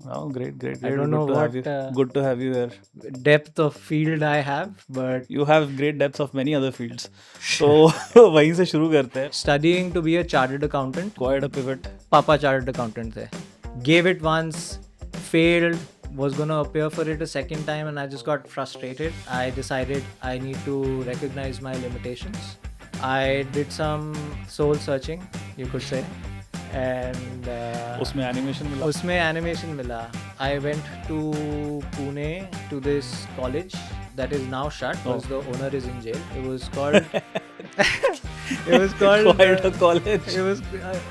Oh, great, great, I great. don't Good know to have what you. Good to have you here. depth of field I have, but You have great depths of many other fields. So वहीं से शुरू करते हैं. studying to be a chartered accountant. Quite a pivot. Papa chartered accountant the. Gave it once, failed, was gonna appear for it a second time, and I just got frustrated. I decided I need to recognize my limitations. I did some soul searching, you could say, and उसमें animation मिला. उसमें animation मिला. I went to Pune to this college that is now shut because the owner is in jail. It was called. It was called. Quite a college. It was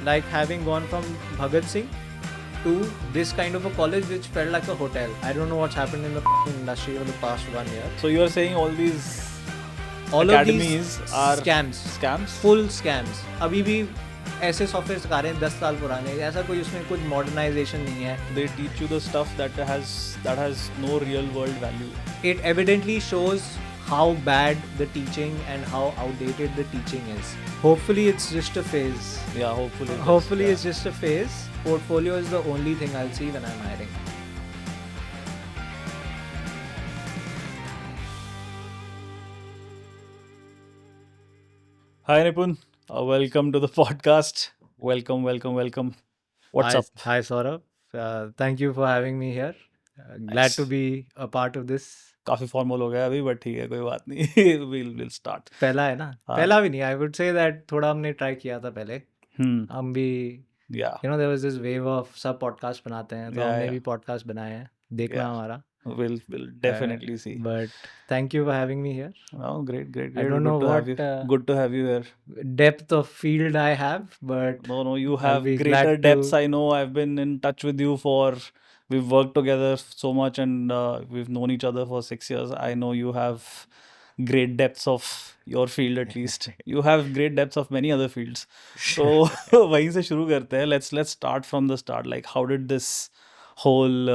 like having gone from Bhagat Singh to this kind of a college which felt like a hotel. I don't know what's happened in the industry over the past 1 year. So you are saying all these All academies of these are scams. scams? Full scams. अभी भी ऐसे software सिखा रहे हैं 10 साल पुराने. ऐसा कोई उसमें कुछ मॉडर्नाइजेशन नहीं है. They teach you the stuff that has no real world value. It evidently shows how bad the teaching and how outdated the teaching is. Hopefully it's just a phase. Yeah, hopefully. Hopefully it's just a phase. Portfolio is the only thing I'll see when I'm hiring. Hi Nipun, welcome to the podcast. Welcome, welcome, welcome. What's Hi, up? Hi, Saurabh. Thank you for having me here. Glad to Nice. be a part of this. काफी formal हो गया अभी but ठीक है कोई बात नहीं. we'll start. पहला है ना. हाँ. पहला भी नहीं. I would say that थोड़ा हमने ट्राई किया था पहले. Hmm. हम भी Yeah. there was this wave of सब पॉडकास्ट बनाते हैं तो Yeah, हमने yeah. भी पॉडकास्ट बनाए हैं. देखना Yeah. हमारा. We'll definitely see. But thank you for having me here. Oh, great, great, I great. don't Good know to have what you. Good to have you here. depth of field I have, but No, you I'll have be greater glad depths. to. I know. I've been in touch with you for. We've worked together so much, and we've known each other for 6 years. I know you have great depths of your field at least. You have great depths of many other fields. So वहीं से शुरू करते हैं. Let's start from the start. Like, how did this whole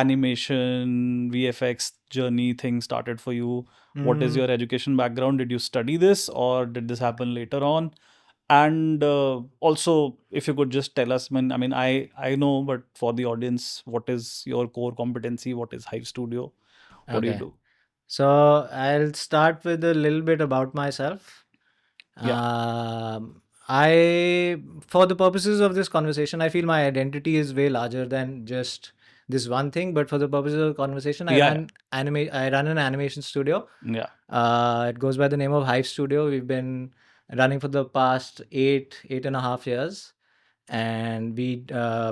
animation VFX journey thing started for you? What is Mm, your education background? Did you study this, or did this happen later on? And also, if you could just tell us, I know, but for the audience, what is your core competency? What is Hive Studio? What do you okay. do? So I'll start with a little bit about myself. Yeah. For the purposes of this conversation, I feel my identity is way larger than just this one thing. But for the purposes of the conversation, Yeah. I run an animation studio. Yeah. It goes by the name of Hive Studio. We've been running for the past 8.5 years, and we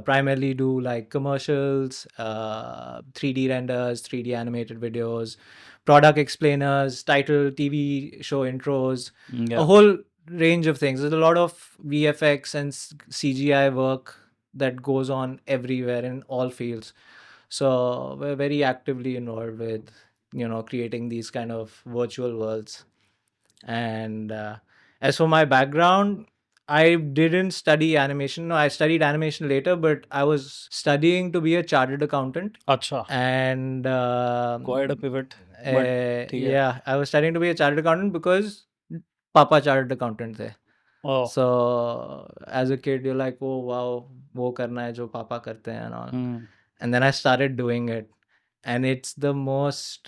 primarily do like commercials, 3D renders, 3D animated videos, product explainers, title TV show intros, Yeah. a whole range of things. There's a lot of VFX and CGI work that goes on everywhere in all fields. So we're very actively involved with creating these kind of virtual worlds. And as for my background, I didn't study animation. No, I studied animation later, but I was studying to be a chartered accountant. Acha. And Quite a pivot. But ठीक है. yeah, I was studying to be a chartered accountant because Papa chartered accountant the. Oh. So as a kid, you're like, oh wow, वो करना है जो पापा करते हैं and all. Hmm. And then I started doing it, and it's the most.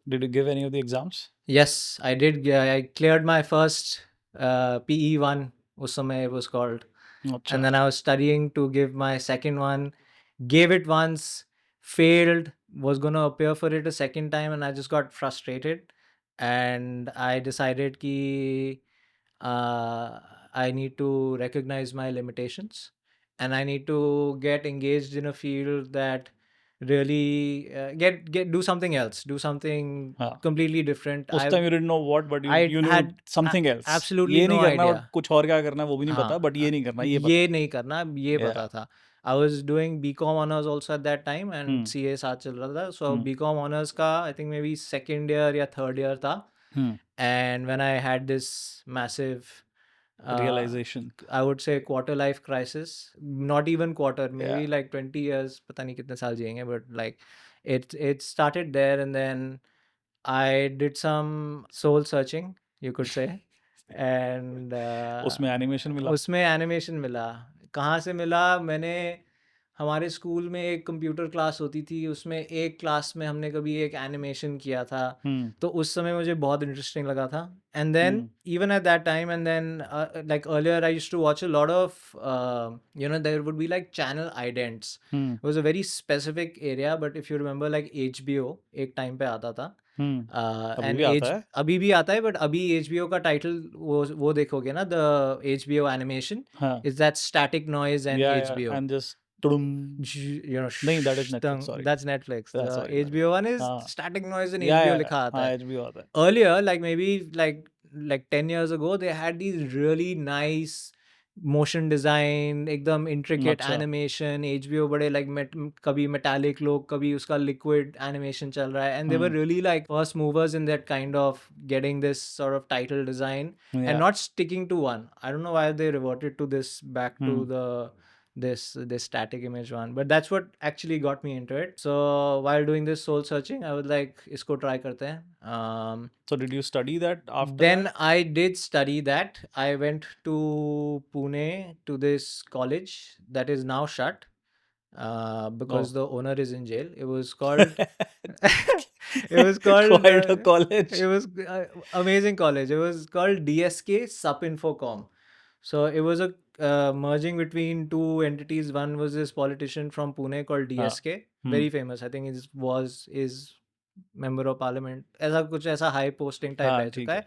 Did you give any of the exams? Yes, I did. Yeah, I cleared my first PE1. उस समय it was called. Acha. And then I was studying to give my second one. Gave it once, failed. Was gonna appear for it a second time, and I just got frustrated. And I decided कि I need to recognize my limitations, and I need to get engaged in a field that really get do something else, do something हाँ. completely different. उस time you didn't know what, but I you knew had something else. absolutely ये नहीं no करना और idea. कुछ और क्या करना है वो भी नहीं पता, but ये नहीं करना ये पता. ये नहीं करना ये Yeah. पता था. I was doing BCom honors also at that time, and CA साथ चल रहा था. So BCom honors का I think maybe second year या third year था. And when I had this massive Realization. I would say quarter life crisis, not even quarter, maybe Yeah. like 20 years, पता नहीं कितने साल जिएंगे, but like it started there, and then I did some soul searching, you could say. And उसमें animation मिला. उसमें animation मिला. कहाँ से मिला? मैंने हमारे स्कूल में एक कंप्यूटर क्लास होती थी, उसमें एक क्लास में हमने कभी एक एनिमेशन किया था, हम्म तो उस समय मुझे बहुत इंटरेस्टिंग लगा था. And then even at that time, and then like earlier I used to watch a lot of there would be like channel idents. It was a very specific area, but if you remember like HBO एक time पे आता था. अभी and भी आता है. अभी भी आता है, बट अभी HBO का टाइटल वो देखोगे ना, द HBO एनिमेशन हाँ. is that static noise and Yeah, HBO. and just tudum. नहीं, that is Netflix, sorry. that's Netflix. The Sorry. HBO one is हाँ. static noise and Yeah, HBO yeah, लिखा आता हाँ, है. HBO आता है. Earlier, like maybe like 10 years ago, they had these really nice motion design, एकदम intricate अच्छा. animation. HBO बड़े like कभी metallic look, कभी उसका liquid animation चल रहा है, and they were really like first movers in that kind of getting this sort of title design Yeah. and not sticking to one. I don't know why they reverted to this back to the this static image one, but that's what actually got me into it. So while doing this soul searching, I was like, इसको try करते हैं. So did you study that after Then that? I did study that. I went to Pune to this college that is now shut because the owner is in jail. It was called it was called Quite a college. it was amazing college. It was called DSK Sup Infocom. So it was a merging between two entities. One was this politician from Pune called DSK, very famous. I think is member of parliament. ऐसा कुछ ऐसा high posting type हाँ, रह ठीक चुका है. है.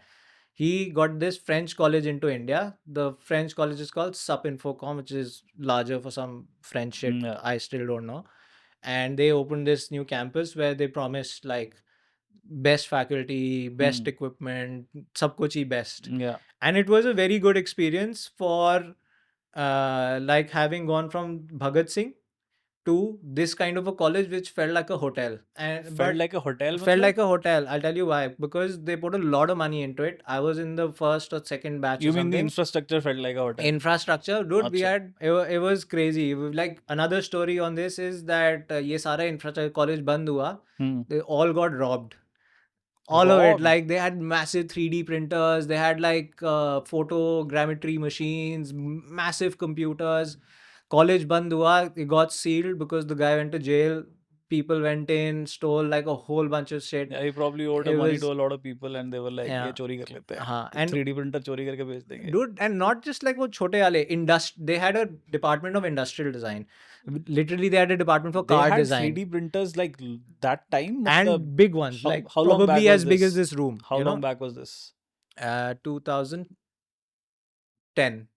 He got this French college into India. The French college is called Sup Infocom, which is larger for some French shit. Yeah. I still don't know. And they opened this new campus where they promised like best faculty, best equipment, सब कुछ ही best. Yeah. And it was a very good experience for like having gone from Bhagat Singh to this kind of a college which felt like a hotel. And Felt like a hotel, felt मतलब? like a hotel. I'll tell you why. Because they put a lot of money into it. I was in the first or second batch You or mean the something. infrastructure felt like a hotel? Infrastructure, dude, we अच्छा. had it was crazy. Like another story on this is that ये सारा infrastructure college बंद हुआ. They all got robbed. All of it. Robbed? Like they had massive 3D printers. They had like photogrammetry machines, massive computers. College band hua, it got sealed because the guy went to jail. People went in, stole like a whole bunch of shit. Yeah, he probably owed It money was to a lot of people and they were like, yeah. ये चोरी कर लेते हैं. हाँ, and 3D printer चोरी करके बेच देंगे. dude, and not just like वो छोटे वाले they had a department of industrial design. Literally, they had a department for They car had design 3D printers like that time? and मतलब, big ones, like how long back probably was as big as this? this room. How you long know? back was this? 2010,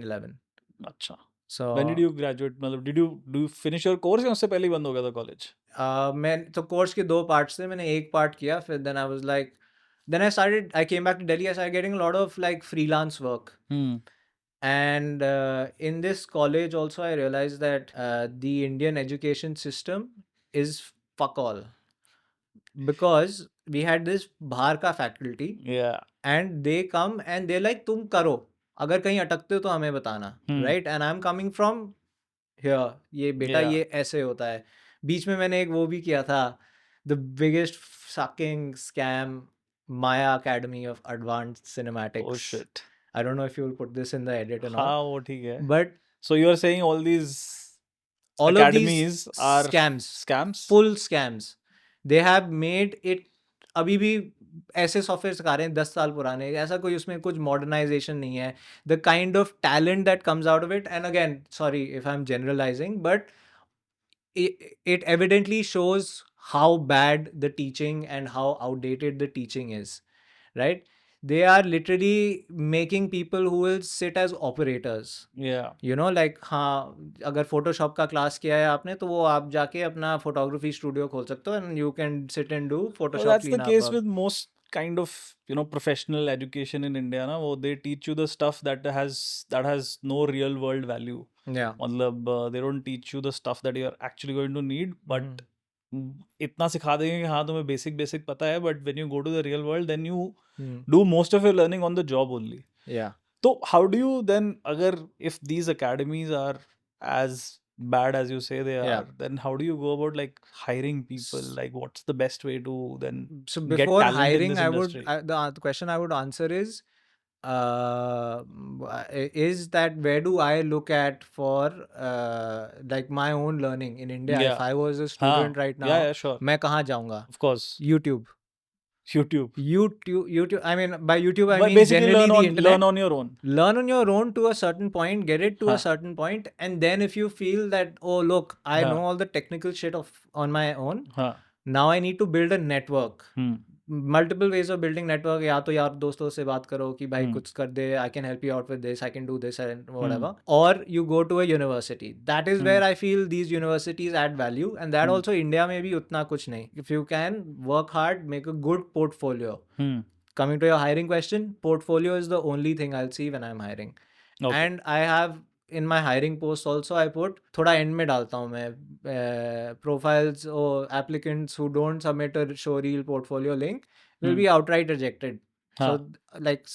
11. अच्छा. So When did you graduate? मतलब do you finish your course या उससे पहले ही बंद हो गया था college? मैं तो कोर्स के 2 पार्ट्स थे. मैंने एक पार्ट किया, फिर then I was like, then I came back to Delhi. I started getting a lot of like freelance work. And in this college also I realized that the Indian education system is fuck all, because we had this बाहर का faculty Yeah. and they come and they're like, तुम करो, अगर कहीं अटकते हो तो हमें बताना, right? And I'm coming from here, ये बेटा Yeah. ये ऐसे होता है. बीच में मैंने एक वो भी किया था, the biggest sucking scam, Maya Academy of Advanced Cinematics. Oh shit. I don't know if you'll put this in the edit and all. हाँ, वो ठीक है. But So you are saying all these all academies of these are scams, full scams. They have made it. अभी भी ऐसे software सिखा रहे हैं 10 साल पुराने. ऐसा कोई उसमें कुछ मॉडर्नाइजेशन नहीं है. The kind of talent that comes out of it, and again, sorry if I'm generalizing, but it evidently shows how bad the teaching and how outdated the teaching is, right? They are literally making people who will sit as operators. Yeah. You know, like हाँ, अगर Photoshop का class किया है आपने तो वो आप जाके अपना photography studio खोल सकते हो and you can sit and do Well, Photoshop that's the cleanup. case with most kind of professional education in India ना. वो they teach you the stuff that has no real world value. Yeah. मतलब they don't teach you the stuff that you are actually going to need, but इतना सिखा देंगे कि हाँ तुम्हें basic पता है, but when you go to the real world then you do most of your learning on the job only. Yeah. So how do you then, अगर if these academies are as bad as you say they are, Yeah. then how do you go about like hiring people? Like what's the best way to then So get before talent in hiring, this I would industry? the question I would answer is is that where do I look at for like my own learning in India? If Yeah. I was a student right now, Yeah, sure. मैं कहाँ जाऊँगा? Of course. YouTube. YouTube. I mean, by YouTube, I But mean basically generally the learn internet. on your own. Learn on your own to a certain point, get it to a हाँ. certain point, and then if you feel that, oh, look, I हाँ. know all the technical shit on my own, हाँ. now I need to build a network. Hmm. Multiple ways of building network. या तो यार दोस्तों से बात करो कि भाई Hmm. कुछ कर दे, I can help you out with this, I can do this and whatever. Hmm. Or you go to a university. That is Hmm. where I feel these universities add value, and that Hmm. also India में भी उतना कुछ नहीं. If you can work hard, make a good portfolio. Hmm. Coming to your hiring question, portfolio is the only thing I'll see when I'm hiring. Okay. And I have in my hiring post also I put थोड़ा end में डालता हूँ मैं profiles or applicants who don't submit a showreel portfolio link will be outright rejected. So हाँ. like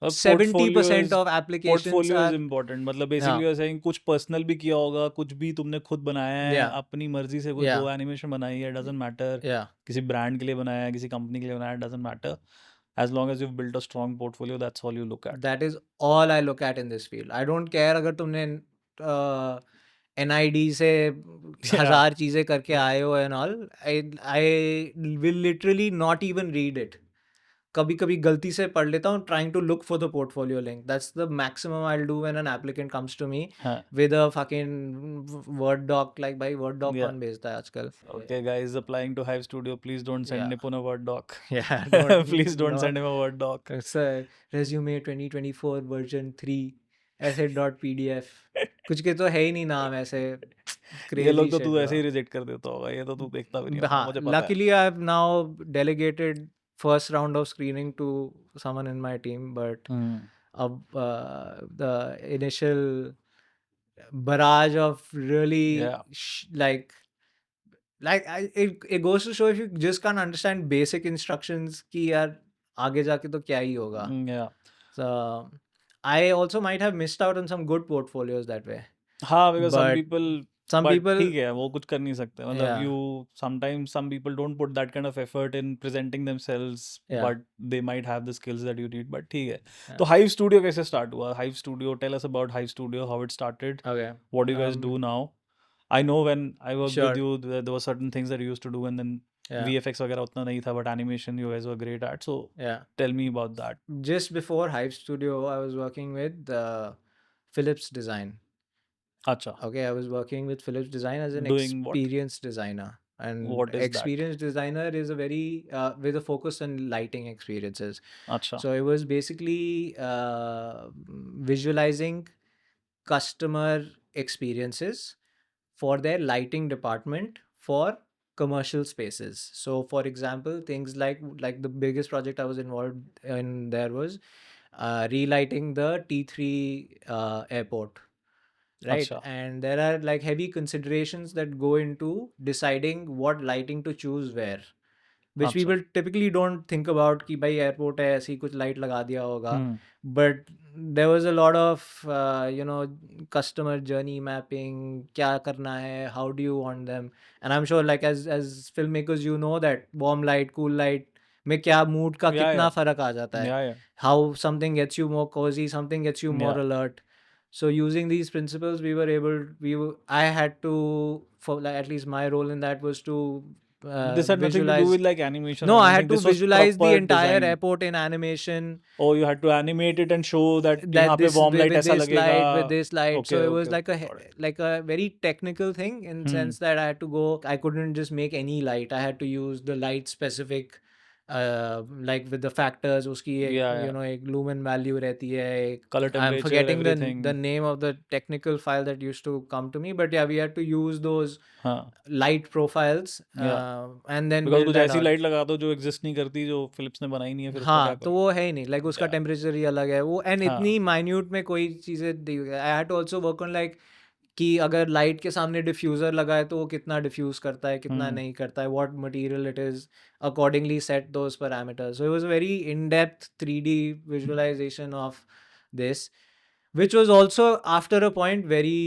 Portfolio 70% is of applications portfolio is are important. मतलब basically you're saying कुछ personal भी किया होगा, कुछ भी तुमने खुद बनाया है, Yeah. अपनी मर्जी से कोई Yeah. दो एनिमेशन बनाई है, doesn't matter. yeah किसी ब्रांड के लिए बनाया है, किसी कंपनी के लिए बनाया है, doesn't matter. As long as you've built a strong portfolio, that's all you look at. that is all I look at in this field. I don't care अगर तुमने NID से 1000 चीजें करके आए हो and all. I will literally not even read it. कभी कभी गलती से पढ़ लेता हूँ trying to look for the portfolio link. That's the maximum I'll do when an applicant comes to me हाँ. with a fucking Word doc. Like भाई Word doc Yeah. कौन भेजता है आजकल? Okay, guys, applying to Hive Studio, please don't send Yeah. Nipun a Word doc. Yeah, don't, Please don't no. send him a Word doc. It's a resume 2024 version 3 asset.pdf. कुछ के तो है ही नहीं नाम ऐसे ये crazy लोग तो shit, तू ऐसे bro. ही रिजेक्ट कर देता होगा, ये तो तू देखता भी नहीं होगा, हाँ, मुझे पता है. luckily I've now delegated first round of screening to someone in my team, but the initial barrage of really Yeah. it goes to show if you just can't understand basic instructions कि यार आगे जाके तो क्या ही होगा. Yeah. So I also might have missed out on some good portfolios that way. हाँ, because some But people some but people ठीक है, वो कुछ कर नहीं सकते. मतलब Yeah. you sometimes some people don't put that kind of effort in presenting themselves, Yeah. but they might have the skills that you need. But ठीक है. Yeah. तो Hive Studio कैसे start हुआ? Hive Studio, tell us about Hive Studio, how it started. Okay. What do you guys do now? I know when I worked with Sure. you, there were certain things that you used to do, and then Yeah. VFX वगैरह उतना नहीं था, but animation you guys were great at. So Yeah. tell me about that. Just before Hive Studio, I was working with Philips Design. अच्छा. Okay, I was working with Philips Design as an Doing what? experience designer. And What is that? experience designer is a very with a focus on lighting experiences. अच्छा. So it was basically visualizing customer experiences for their lighting department for commercial spaces. So for example, things like the biggest project I was involved in there was relighting the T3 airport, right? अच्छा. And there are like heavy considerations that go into deciding what lighting to choose where, which अच्छा. people typically don't think about कि भाई airport है ऐसी कुछ light लगा दिया होगा. But there was a lot of customer journey mapping, क्या करना है, how do you want them, and I'm sure like as filmmakers you know that warm light, cool light में क्या mood का Yeah, कितना yeah. फर्क आ जाता है. Yeah, yeah. How something gets you more cozy, something gets you more Yeah. alert. So using these principles, I had to, for like at least my role in that was to This had nothing to do visualize. with like animation. No, or I anything. had to This was visualize the proper entire design. airport in animation. Oh, you had to animate it and show that यहाँ That पे this warm with light ऐसा this लगेगा. light, with this light. Okay, So it was okay, like got it. like a very technical thing in sense that I had to go. I couldn't just make any light. I had to use the light specific, like with the factors. उसकी एक Yeah, yeah. एक lumen value रहती है. Color I'm temperature, forgetting everything. the name of the technical file that used to come to me. But yeah, we had to use those हाँ. light profiles and then Because build कुछ that ऐसी out. Light लगा दो जो exist नहीं करती, जो Philips ने बनाई नहीं है, फिर उसका क्या हाँ तो करो? वो है ही नहीं लाइक उसका Yeah. टेम्परेचर ही अलग है वो एंड हाँ. इतनी माइन्यूट में कोई चीज़ें I had to also work on like कि अगर लाइट के सामने डिफ्यूज़र लगा है तो वो कितना डिफ्यूज़ करता है कितना नहीं करता है what material it is accordingly set those parameters so it was very in depth 3D visualization of this which was also after a point very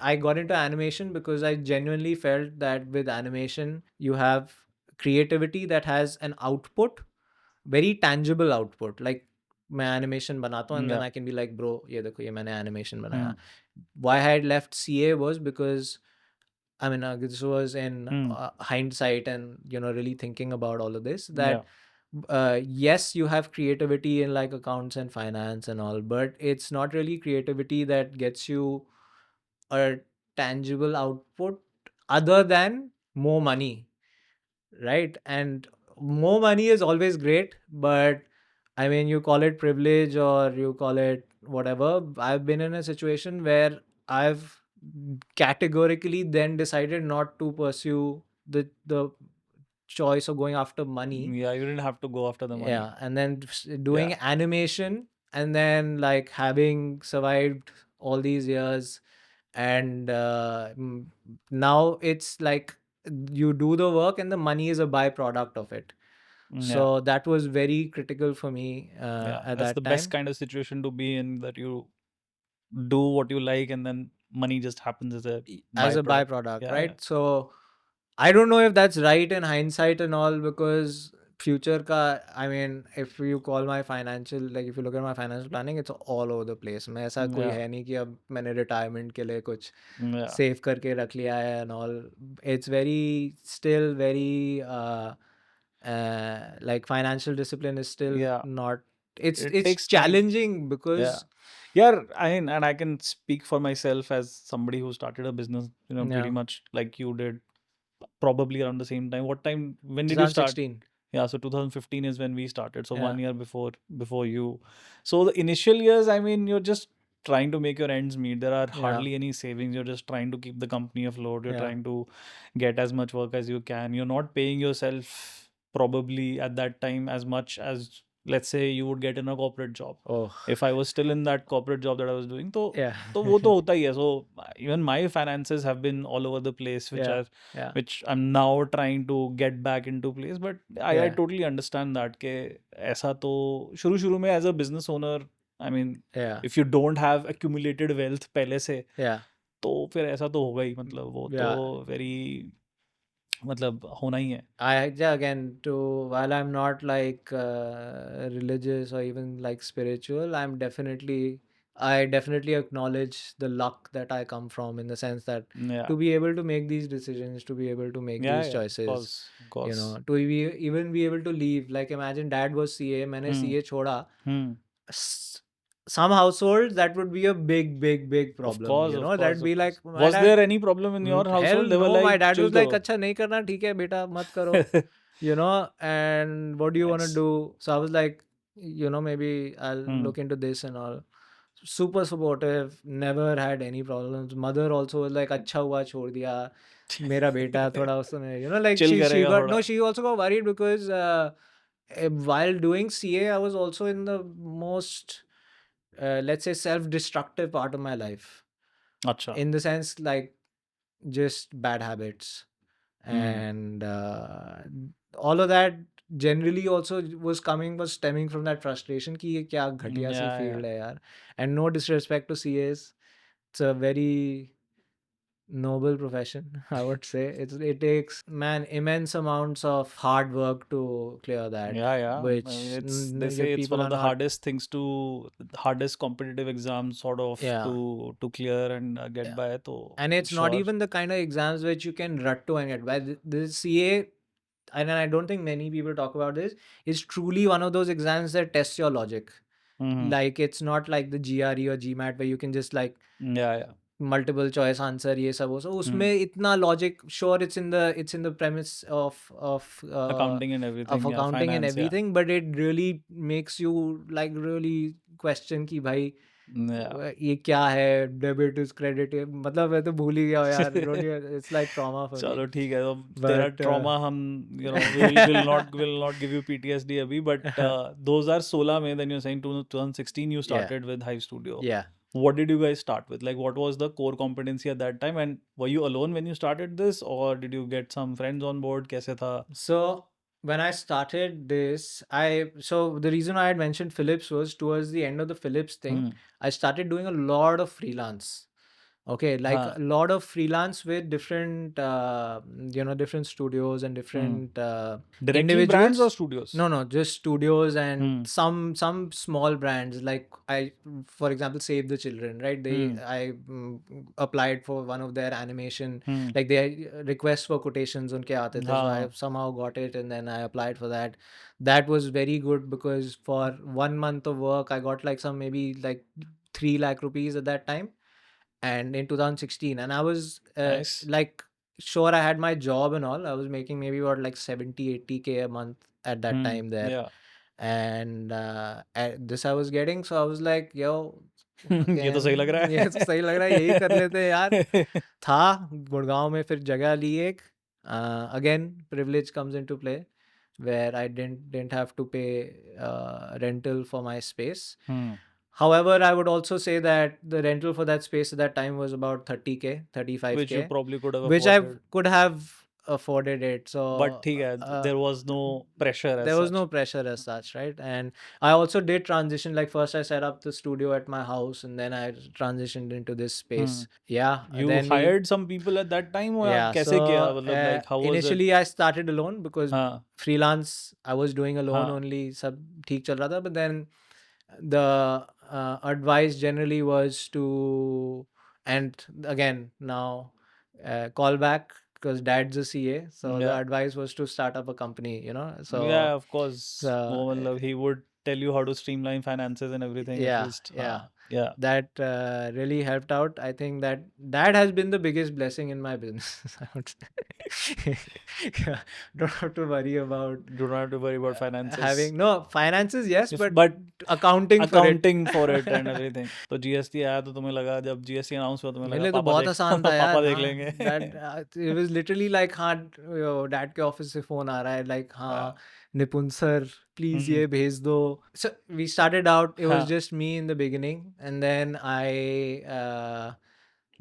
I got into animation because I genuinely felt that with animation you have creativity that has an output, very tangible output. Like मैं animation बनाता हूँ and then Yeah. I can be like, bro, ये देखो ये मैंने animation बनाया. Hmm. Why I had left CA was because I mean, this was in Hmm. hindsight and, you know, really thinking about all of this, Yeah. that yes, you have creativity in like accounts and finance and all, but it's not really creativity that gets you a tangible output other than more money, right? And more money is always great, but I mean, you call it privilege or you call it whatever. I've been in a situation where I've categorically then decided not to pursue the choice of going after money. Yeah, you didn't have to go after the money. Yeah, and then doing animation, and then like having survived all these years, and now it's like you do the work and the money is a byproduct of it. Yeah. So that was very critical for me Yeah, at that's that the best time. kind of situation to be in, that you do what you like and then money just happens as a As a byproduct. byproduct, Yeah, right? yeah. So I don't know if that's right in hindsight and all, because future ka, I mean, if you call my financial, like if you look at my financial planning, it's all over the place. मैं ऐसा कोई Yeah. है नहीं कि अब मैंने retirement के लिए कुछ Yeah. save करके रख लिया है and all. It's very, still very, like financial discipline is still Yeah. not, It it's takes time. challenging Yeah. because Yeah, I mean, and I can speak for myself as somebody who started a business, pretty yeah, much like you did, probably around the same time. What time, when did you start? 2016. Yeah, so 2015 is when we started. So Yeah. 1 year before you. So the initial years, I mean, you're just trying to make your ends meet. There are Yeah. hardly any savings. You're just trying to keep the company afloat. You're Yeah. trying to get as much work as you can. You're not paying yourself probably at that time as much as, let's say, you would get in a corporate job. Oh, If I was still in that corporate job that I was doing, तो yeah. वो तो होता ही है. So even my finances have been all over the place, Yeah. which I'm now trying to get back into place. But I Yeah. totally understand that कि ऐसा तो शुरू में as a business owner, I mean, Yeah. if you don't have accumulated wealth पहले से, Yeah. तो फिर ऐसा तो होगा ही. मतलब वो तो Yeah. very, मतलब होना ही है. Yeah, again, while I'm not like religious or even like spiritual, I definitely acknowledge the luck that I come from, in the sense that Yeah. to be able to make these decisions, to be able to make Yeah, these yeah, choices, of course. you know, to even be able to leave. Like imagine dad was CA, मैंने CA छोड़ा. Some households that would be a big problem. course, you of know, course, that'd of be like, course. my Was dad, there any problem in your hell household? They were no, my like, dad chill was like, karo. अच्छा नहीं करना, ठीक है बेटा, मत करो. You know, and what do you want to Nice. do? So I was like, you know, maybe I'll look into this and all. Super supportive, never had any problems. Mother also was like, अच्छा हुआ छोड़ दिया मेरा बेटा थोड़ा उसने, you know, like Chill she करेगा got, थोड़ा. no, she also got worried because while doing CA, I was also in the most let's say self-destructive part of my life, अच्छा. in the sense like just bad habits. Hmm. And all of that generally also was stemming from that frustration कि ये क्या घटिया सी Yeah, field yeah. है यार. And no disrespect to CAs, it's a very noble profession, I would say. It takes, man, immense amounts of hard work to clear that. Yeah, yeah. Which They say it's people one of are the not. hardest competitive exams sort of Yeah. to clear and get Yeah. by. तो And it's not sure. even the kind of exams which you can rut to and get by. The CA, and I don't think many people talk about this, is truly one of those exams that tests your logic. Mhm. Like it's not like the GRE or GMAT where you can just like Yeah, yeah. multiple choice answer ये सब वो सब उसमें इतना logic, sure, it's in the premise of Accounting and everything. of Yeah, accounting and finance. Yeah. everything, but it really makes you like really question कि भाई Yeah. ये क्या है, डेबिट इज क्रेडिट, मतलब मैं तो भूल ही गया यार. It's like trauma for me. चलो ठीक है. तो तेरा But ट्रॉमा हम will not give you PTSD अभी, but 2016 में, then you're saying 2016 you started with Hive Studio. yeah. What did you guys start with? Like, what was the core competency at that time? And were you alone when you started this, or did you get some friends on board? कैसे था? So when I started this, so the reason I had mentioned Philips was towards the end of the Philips thing, I started doing a lot of freelance. Okay, like हाँ. a lot of freelance with different different studios and different Directly brands or individuals. studios? No, just studios and Hmm. some small brands, like for example, Save the Children, right? I applied for one of their animation, Hmm. like their request for quotations unke aate the, so I हाँ. somehow got it, and then I applied for that. That was very good because for 1 month of work I got like some maybe like 3 lakh rupees at that time, and in 2016, and I was Nice. like, sure, I had my job and all. I was making maybe about like 70-80K a month at that time there. Yeah. And this I was getting, so I was like, yo, ये तो सही लग रहा ये तो सही लग रहा है, यही कर लेते हैं यार। है. था गुड़गांव में, फिर जगह ली एक, again privilege comes into play, where I didn't have to pay rental for my space. Hmm. However, I would also say that the rental for that space at that time was about 30K, Which you 35K, probably could have which I afforded. could have afforded it. So But ठीक है, there was no pressure as there was such. no pressure as such, right? And I also did transition. Like first I set up the studio at my house, and then I transitioned into this space. Yeah, You then hired some people at that time or yeah. कैसे किया? So मतलब like how was it? initially I started alone because हाँ. freelance I was doing alone हाँ. only. सब ठीक चल रहा था, but then the advice generally was to, and again now call back, because dad's a CA, so the Yeah. advice was to start up a company, so Yeah, of course. वो uh, मतलब he would tell you how to streamline finances and everything at yeah, least. yeah. हाँ. Yeah. That really helped out. I think that has been the biggest blessing in my business. I would say. Yeah, don't have to worry about Do not have to worry about finances. having no finances, yes, If- but but accounting accounting for it and everything. तो GST आया तो तुम्हें लगा, जब GST announce हुआ तुम्हें मेरे लगा लिए तो पापा बहुत देख आसान था पापा यार। देख हाँ, लेंगे. that it was literally like, हाँ, डैड के ऑफिस से फोन आ रहा है, like, हाँ, निपुण सर प्लीज ये भेज दो। So we started out, it was हाँ. just me in the beginning, and then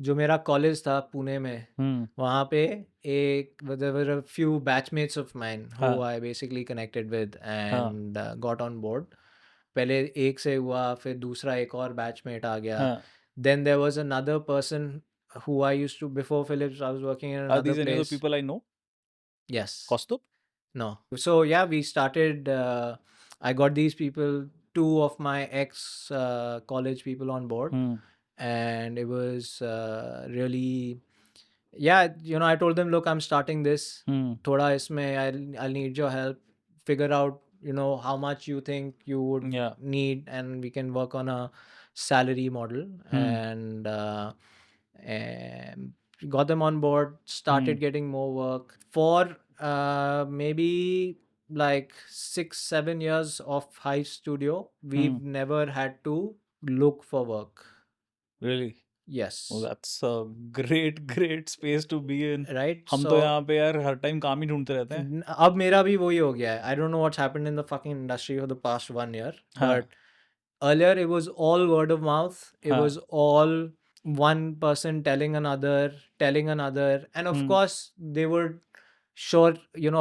जो मेरा कॉलेज था पुणे में, वहाँ पे there were a few batchmates of mine who हाँ. I basically connected with and got on board. पहले एक से हुआ, फिर दूसरा एक और बैचमेट आ गया. हाँ. Then there was another person who I used to, before Philips, I was working in Are another these any of the place. people I know? Yes. Kaustubh? No. So yeah, we started, I got these people, two of my ex college people on board, and it was really, yeah, I told them, look, I'm starting this. Thoda isme I'll need your help. Figure out, how much you think you would Yeah. need, and we can work on a salary model. And got them on board, started getting more work for maybe like 6-7 years of Hive Studio. We've never had to look for work. Really? Yes. Oh, that's a great space to be in. Right? हम तो So यहाँ पे यार हर time काम ही ढूंढते रहते हैं. अब मेरा भी वही हो गया है. I don't know what's happened in the fucking industry for the past 1 year, हाँ. but earlier it was all word of mouth. It हाँ. was all one person telling another, and of course they would, sure,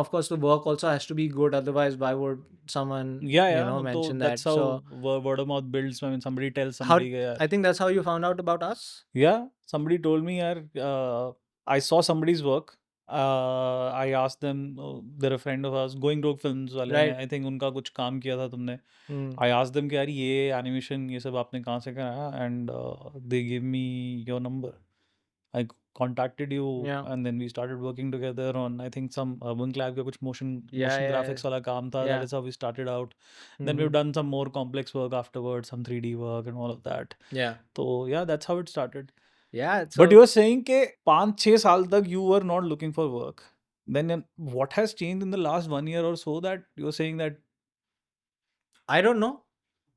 of course the work also has to be good, otherwise why would someone Yeah. तो mention that's that? how So word of mouth builds. I mean, somebody tells how, somebody. यार. I think that's how you found out about us. Yeah, somebody told me, yaar, I saw somebody's work. I asked them, they're a friend of ours, Going Rogue Films वाले हैं. Right. I think उनका कुछ काम किया था तुमने. I asked them कि यार ये animation ये सब आपने कहाँ से कराया, and they gave me your number. I contacted you, Yeah. and then we started working together on, I think, some Urban Clap का कुछ motion Yeah. graphics वाला काम था. Yeah. That is how we started out. Then we've done some more complex work afterwards, some 3D work and all of that. Yeah. So yeah, that's how it started. Yeah. So, But you were saying कि 5-6 साल तक you were not looking for work. Then what has changed in the last 1 year or so that you're saying that? I don't know.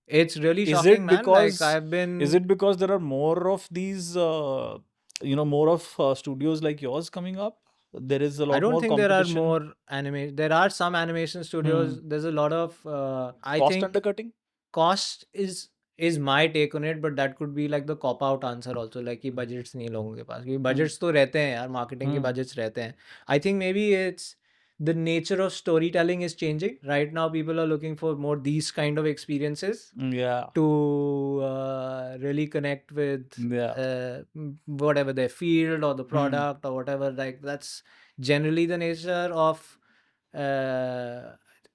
It's really Is shocking, it man. because Like I've been. is it because there are more of these more of studios like yours coming up? There is a lot I don't more think there are competition. more There are some animation studios. There's a lot of I Cost think undercutting? cost is my take on it, but that could be like the cop out answer also, like कि budgets नहीं लोगों के पास, क्योंकि budgets तो रहते हैं यार, marketing के budgets रहते हैं. I think maybe it's the nature of storytelling is changing. Right now, people are looking for more these kind of experiences Yeah. to really connect with Yeah. whatever their field or the Hmm. product or whatever. Like that's generally the nature of uh,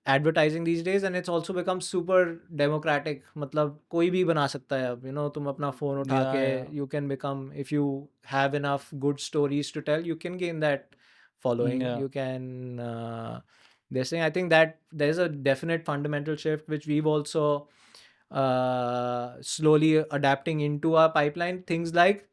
advertising these days, and it's also become super democratic. मतलब कोई भी बना सकता है अब, you know, तुम अपना phone उठा Yeah. के Yeah. you can become, if you have enough good stories to tell, you can gain that following. Yeah. You can they're saying, I think that there's a definite fundamental shift which we've also slowly adapting into our pipeline. Things like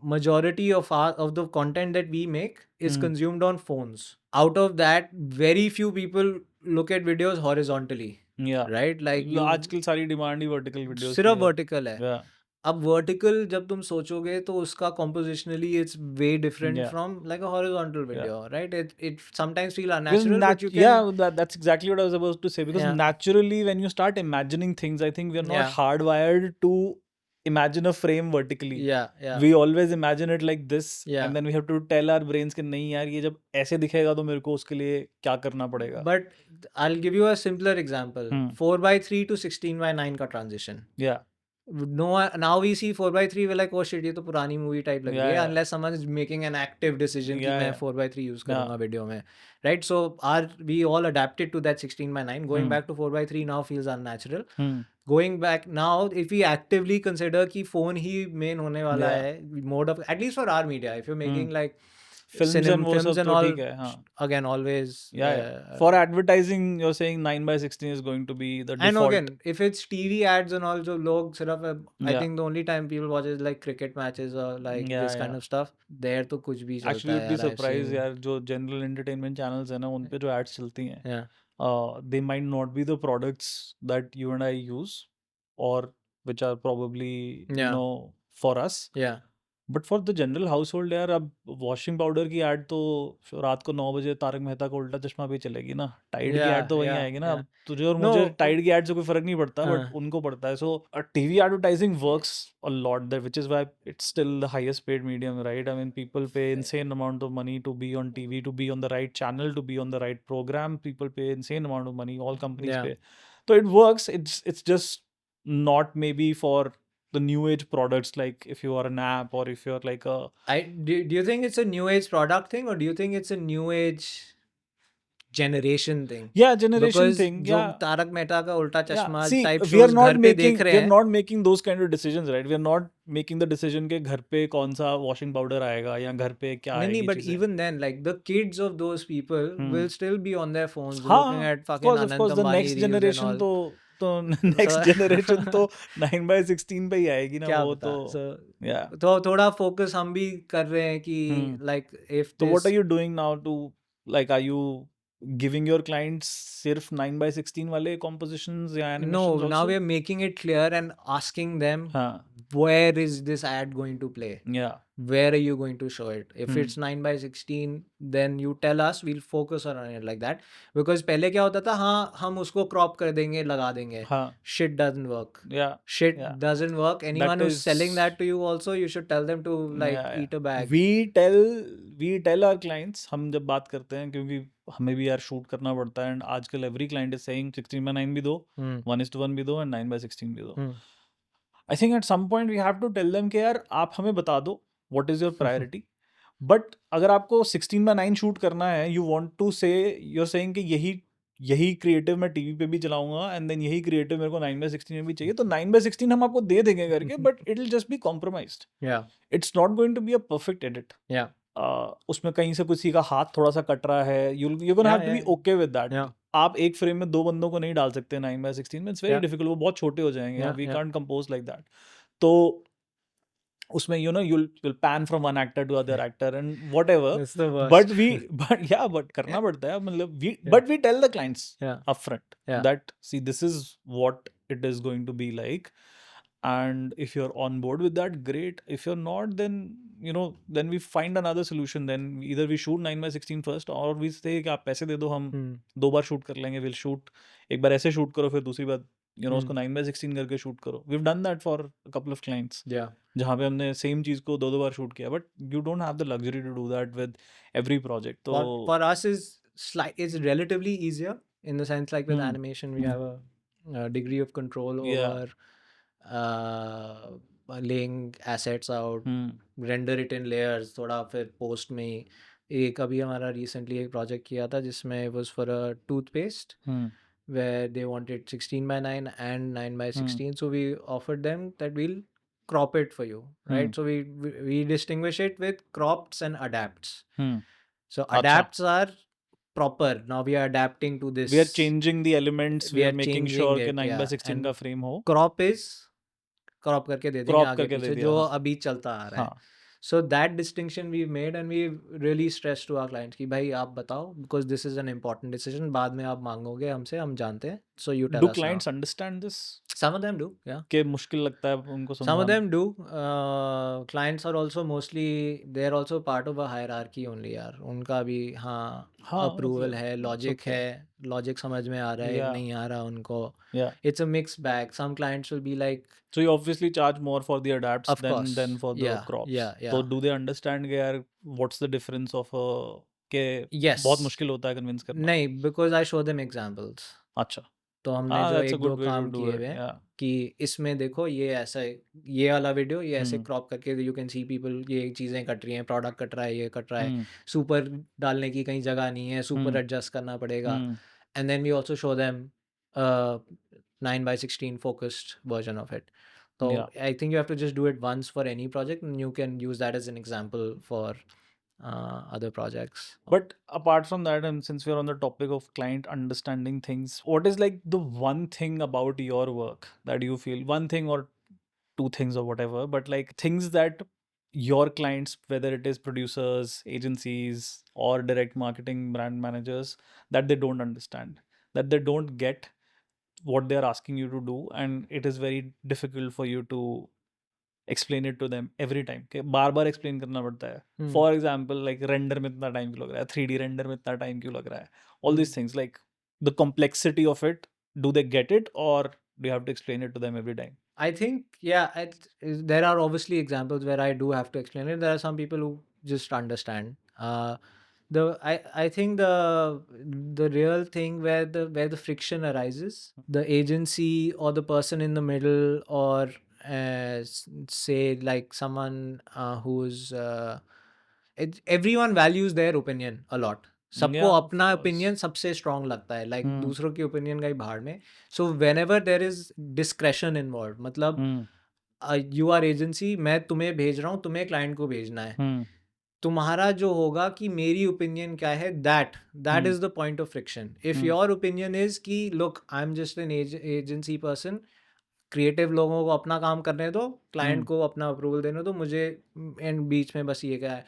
majority of the content that we make is Hmm. consumed on phones. Out of that, very few people look at videos horizontally, Yeah. right? Like you आजकल सारी demand ही vertical videos की सिर्फ है. Vertical है. Yeah. अब vertical जब तुम सोचोगे तो उसका compositionally it's way different Yeah. from like a horizontal Yeah. video, right? It sometimes feel Because unnatural, but you can yeah, that's exactly what I was about to say. Because Yeah. naturally, when you start imagining things, I think we are not Yeah. hardwired to imagine a frame vertically. yeah We always imagine it like this, Yeah. and then we have to tell our brains कि नहीं यार ये जब ऐसे दिखेगा तो मेरे को उसके लिए क्या करना पड़ेगा. But I'll give you a simpler example. 4:3 to 16:9 का transition. Yeah. No, now we see 4:3, we're like, oh shit, ये तो पुरानी movie type लग रही है, Yeah. unless someone is making an active decision कि Yeah. मैं Yeah. 4:3 use Yeah. करूँगा video में, right? So we all adapted to that 16:9. Going back to 4:3 now feels unnatural. Going back now, if we actively consider कि phone ही main होने वाला Yeah. है, mode of, at least for our media, if you're making like Films and वो films सब and तो all, ठीक है. हाँ. again always Yeah. For advertising, you're saying 9:16 is going to be the and default. again, if it's TV ads and all, जो लोग सिर्फ I Yeah. think the only time people watch is like cricket matches or like Yeah, this kind yeah. of stuff. There तो कुछ भी चलता Actually, है you'd be यार, I've surprised seen. यार जो general entertainment channels है ना उन पे जो ads चलती हैं Yeah. they might not be the products that you and I use or which are probably you Yeah. know for us. Yeah. But for the general house hold यार अब washing powder की add तो रात को 9 बजे तारक मेहता का उल्टा चश्मा पे चलेगी ना. टाइड की Yeah. ऐड तो वहीं Yeah. आएगी ना. Yeah. अब तुझे और No. मुझे टाइड की ऐड से कोई फर्क नहीं पड़ता बट हाँ. उनको पड़ता है. So TV advertising works a lot that which is why it's still the highest paid medium, right? I mean people पे insane amount of money to be on TV, to be on the right channel, to be on the right program. People pay insane amount of money, all companies Yeah. pay. So it works. It's just not maybe for the new age products, like if you are an app or if you're like a Do you think it's a new age product thing, or do you think it's a new age generation thing? generation Because thing. जो Yeah. Tarak Mehta का उल्टा चश्मा See, type we are shows not घर पे making देख रहे we are हैं. not making those kind of decisions, right? We are not making the decision के घर पे कौन सा washing powder आएगा या घर पे क्या नहीं, आएगी but चीजें. even then, like the kids of those people will still be on their phones looking हाँ, at of fucking course, Anant the Ambani next reels and generation all. तो next generation तो 9/16 पे ही आएगी ना. क्या वो पता. तो So yeah. तो थोड़ा focus हम भी कर रहे हैं कि like if So what this are you doing now to, like, are you giving your clients सिर्फ 9/16 वाले compositions या animations no, also? now we are making it clear and asking them हाँ. where is this ad going to play? Yeah. Where are you going to show it? If it's 9/16, then you tell us, we'll focus on it like that. Because पहले क्या होता था, हाँ हम उसको crop कर देंगे, लगा देंगे. हाँ. Shit doesn't work. Yeah. Shit Yeah. doesn't work. Anyone who's selling is- that to you also, you should tell them to like Yeah, eat a bag. we tell our clients, हम जब बात करते हैं क्योंकि हमें भी यार शूट करना पड़ता है एंड आजकल every client is saying 16/9 भी दो, 1:1 भी दो एंड 9/16 भी दो. I think at some point we have to tell them कि यार आप हमें बता दो what is your priority. But अगर आपको 16/9 शूट करना है, you want to say, you're saying कि यही क्रिएटिव मैं टीवी पे भी चलाऊंगा एंड देन यही क्रिएटिव मेरे को 9/16 में भी चाहिए, तो 9/16 हम आपको दे देंगे करके, but it will just be compromised. Yeah. It's not going to be a perfect edit. Yeah. उसमें कहीं से किसी का हाथ थोड़ा सा कट रहा है, you gonna have to be okay with that. Yeah. आप एक फ्रेम में 2 बंदों को नहीं डाल सकते 9/16 में. It's very Yeah. डिफिकल्ट. वो बहुत छोटे हो जाएंगे. Yeah, we yeah. Can't compose like that. तो उसमें you'll pan from one actor to other actor and whatever. That's the worst. but करना पड़ता है. मतलब but we tell the clients Yeah. upfront Yeah. that see, this is what it is going to be like, and if you're on board with that, great. If you're not, then then we find another solution. Then either we shoot 9/16 first, or we say कि आप पैसे दे दो, हम 2 बार shoot कर लेंगे. We'll shoot एक बार ऐसे शूट करो, फिर दूसरी बार उसको 9:16 करके शूट करो. We've done that for a couple of clients. Yeah. जहाँ पे हमने सेम चीज को 2 बार शूट किया, but you don't have the luxury to do that with every project. तो For us is relatively easier in the sense like with Hmm. animation we have a degree of control Yeah. over laying assets out, render it in layers, थोड़ा फिर post में ही. एक अभी हमारा recently एक project किया था जिसमें it was for a toothpaste where they wanted 16:9 and 9:16, so we offered them that we'll crop it for you, right? So we distinguish it with crops and adapts. So Acha. adapts are proper. Now we are adapting to this. We are changing the elements. We are making changing sure कि it, 9:16 and का frame हो. crop is crop करके दे देंगे Crop आगे करके दे पीछे दिया, जो हाँ. अभी चलता आ रहा है. हाँ. So that distinction we've made and we've really stressed to our clients कि भाई आप बताओ because this is an important decision. बाद में आप मांगोगे हमसे, हम जानते हैं. So you tell Do us now. clients understand this? Some of them do, yeah. कि मुश्किल लगता है उनको Some of समझाना. them do. Clients are also mostly they're also part of a hierarchy only यार. उनका भी हाँ approval मतलब, है, it's logic okay. है, logic समझ में आ रहा है, Yeah. नहीं आ रहा उनको. Yeah. It's a mixed bag. Some clients will be like, So you obviously charge more for the adapts of course, than for the yeah, crops. yeah, yeah. So do they understand कि यार what's the difference of के Yes. बहुत मुश्किल होता है convince करना. नहीं, because I show them examples. अच्छा. तो हमने जो that's a एक दो good way to काम do किए it. हुए हैं Yeah. कि इसमें देखो ये ऐसा ये वाला वीडियो ये ऐसे हम्म. क्रॉप करके यू कैन सी पीपल ये चीज़ें कट रही हैं, प्रोडक्ट कट रहा है, ये कट रहा है, हम्म. सुपर डालने की कहीं जगह नहीं है, सुपर हम्म. एडजस्ट करना पड़ेगा. Hmm. And then we also show them 9:16 focused version of it. So Yeah. I think you have to just do it once for any project and you can use that as an example for other projects. But apart from that, and since we're on the topic of client understanding things, what is like the one thing about your work that you feel, one thing or two things or whatever, but like things that your clients, whether it is producers, agencies, or direct marketing brand managers, that they don't understand, that they don't get what they're asking you to do, and it is very difficult for you to explain it to them every time कि बार बार explain करना पड़ता है. For example, like render में इतना time क्यों लग रहा है, 3D render में इतना time क्यों लग रहा है, all these things, like the complexity of it, do they get it or do you have to explain it to them every time? I think, yeah, there are obviously examples where I do have to explain it. There are some people who just understand. I think the real thing where the friction arises, the agency or the person in the middle, or say like someone who's everyone values their opinion a lot. सबको Yeah, of अपना course. Opinion सबसे strong लगता है, like दूसरों की opinion का ही भाड़ में. So when ever there is discretion involve, मतलब यू आर एजेंसी, मैं तुम्हें भेज रहा हूँ, तुम्हें क्लाइंट को भेजना है, तुम्हारा जो होगा कि मेरी ओपिनियन क्या है, that is the point of friction. If your opinion is कि look I am just an agency person, creative लोगों को अपना काम करने दो, क्लाइंट को अपना अप्रूवल देने दो, मुझे एंड बीच में बस ये क्या है,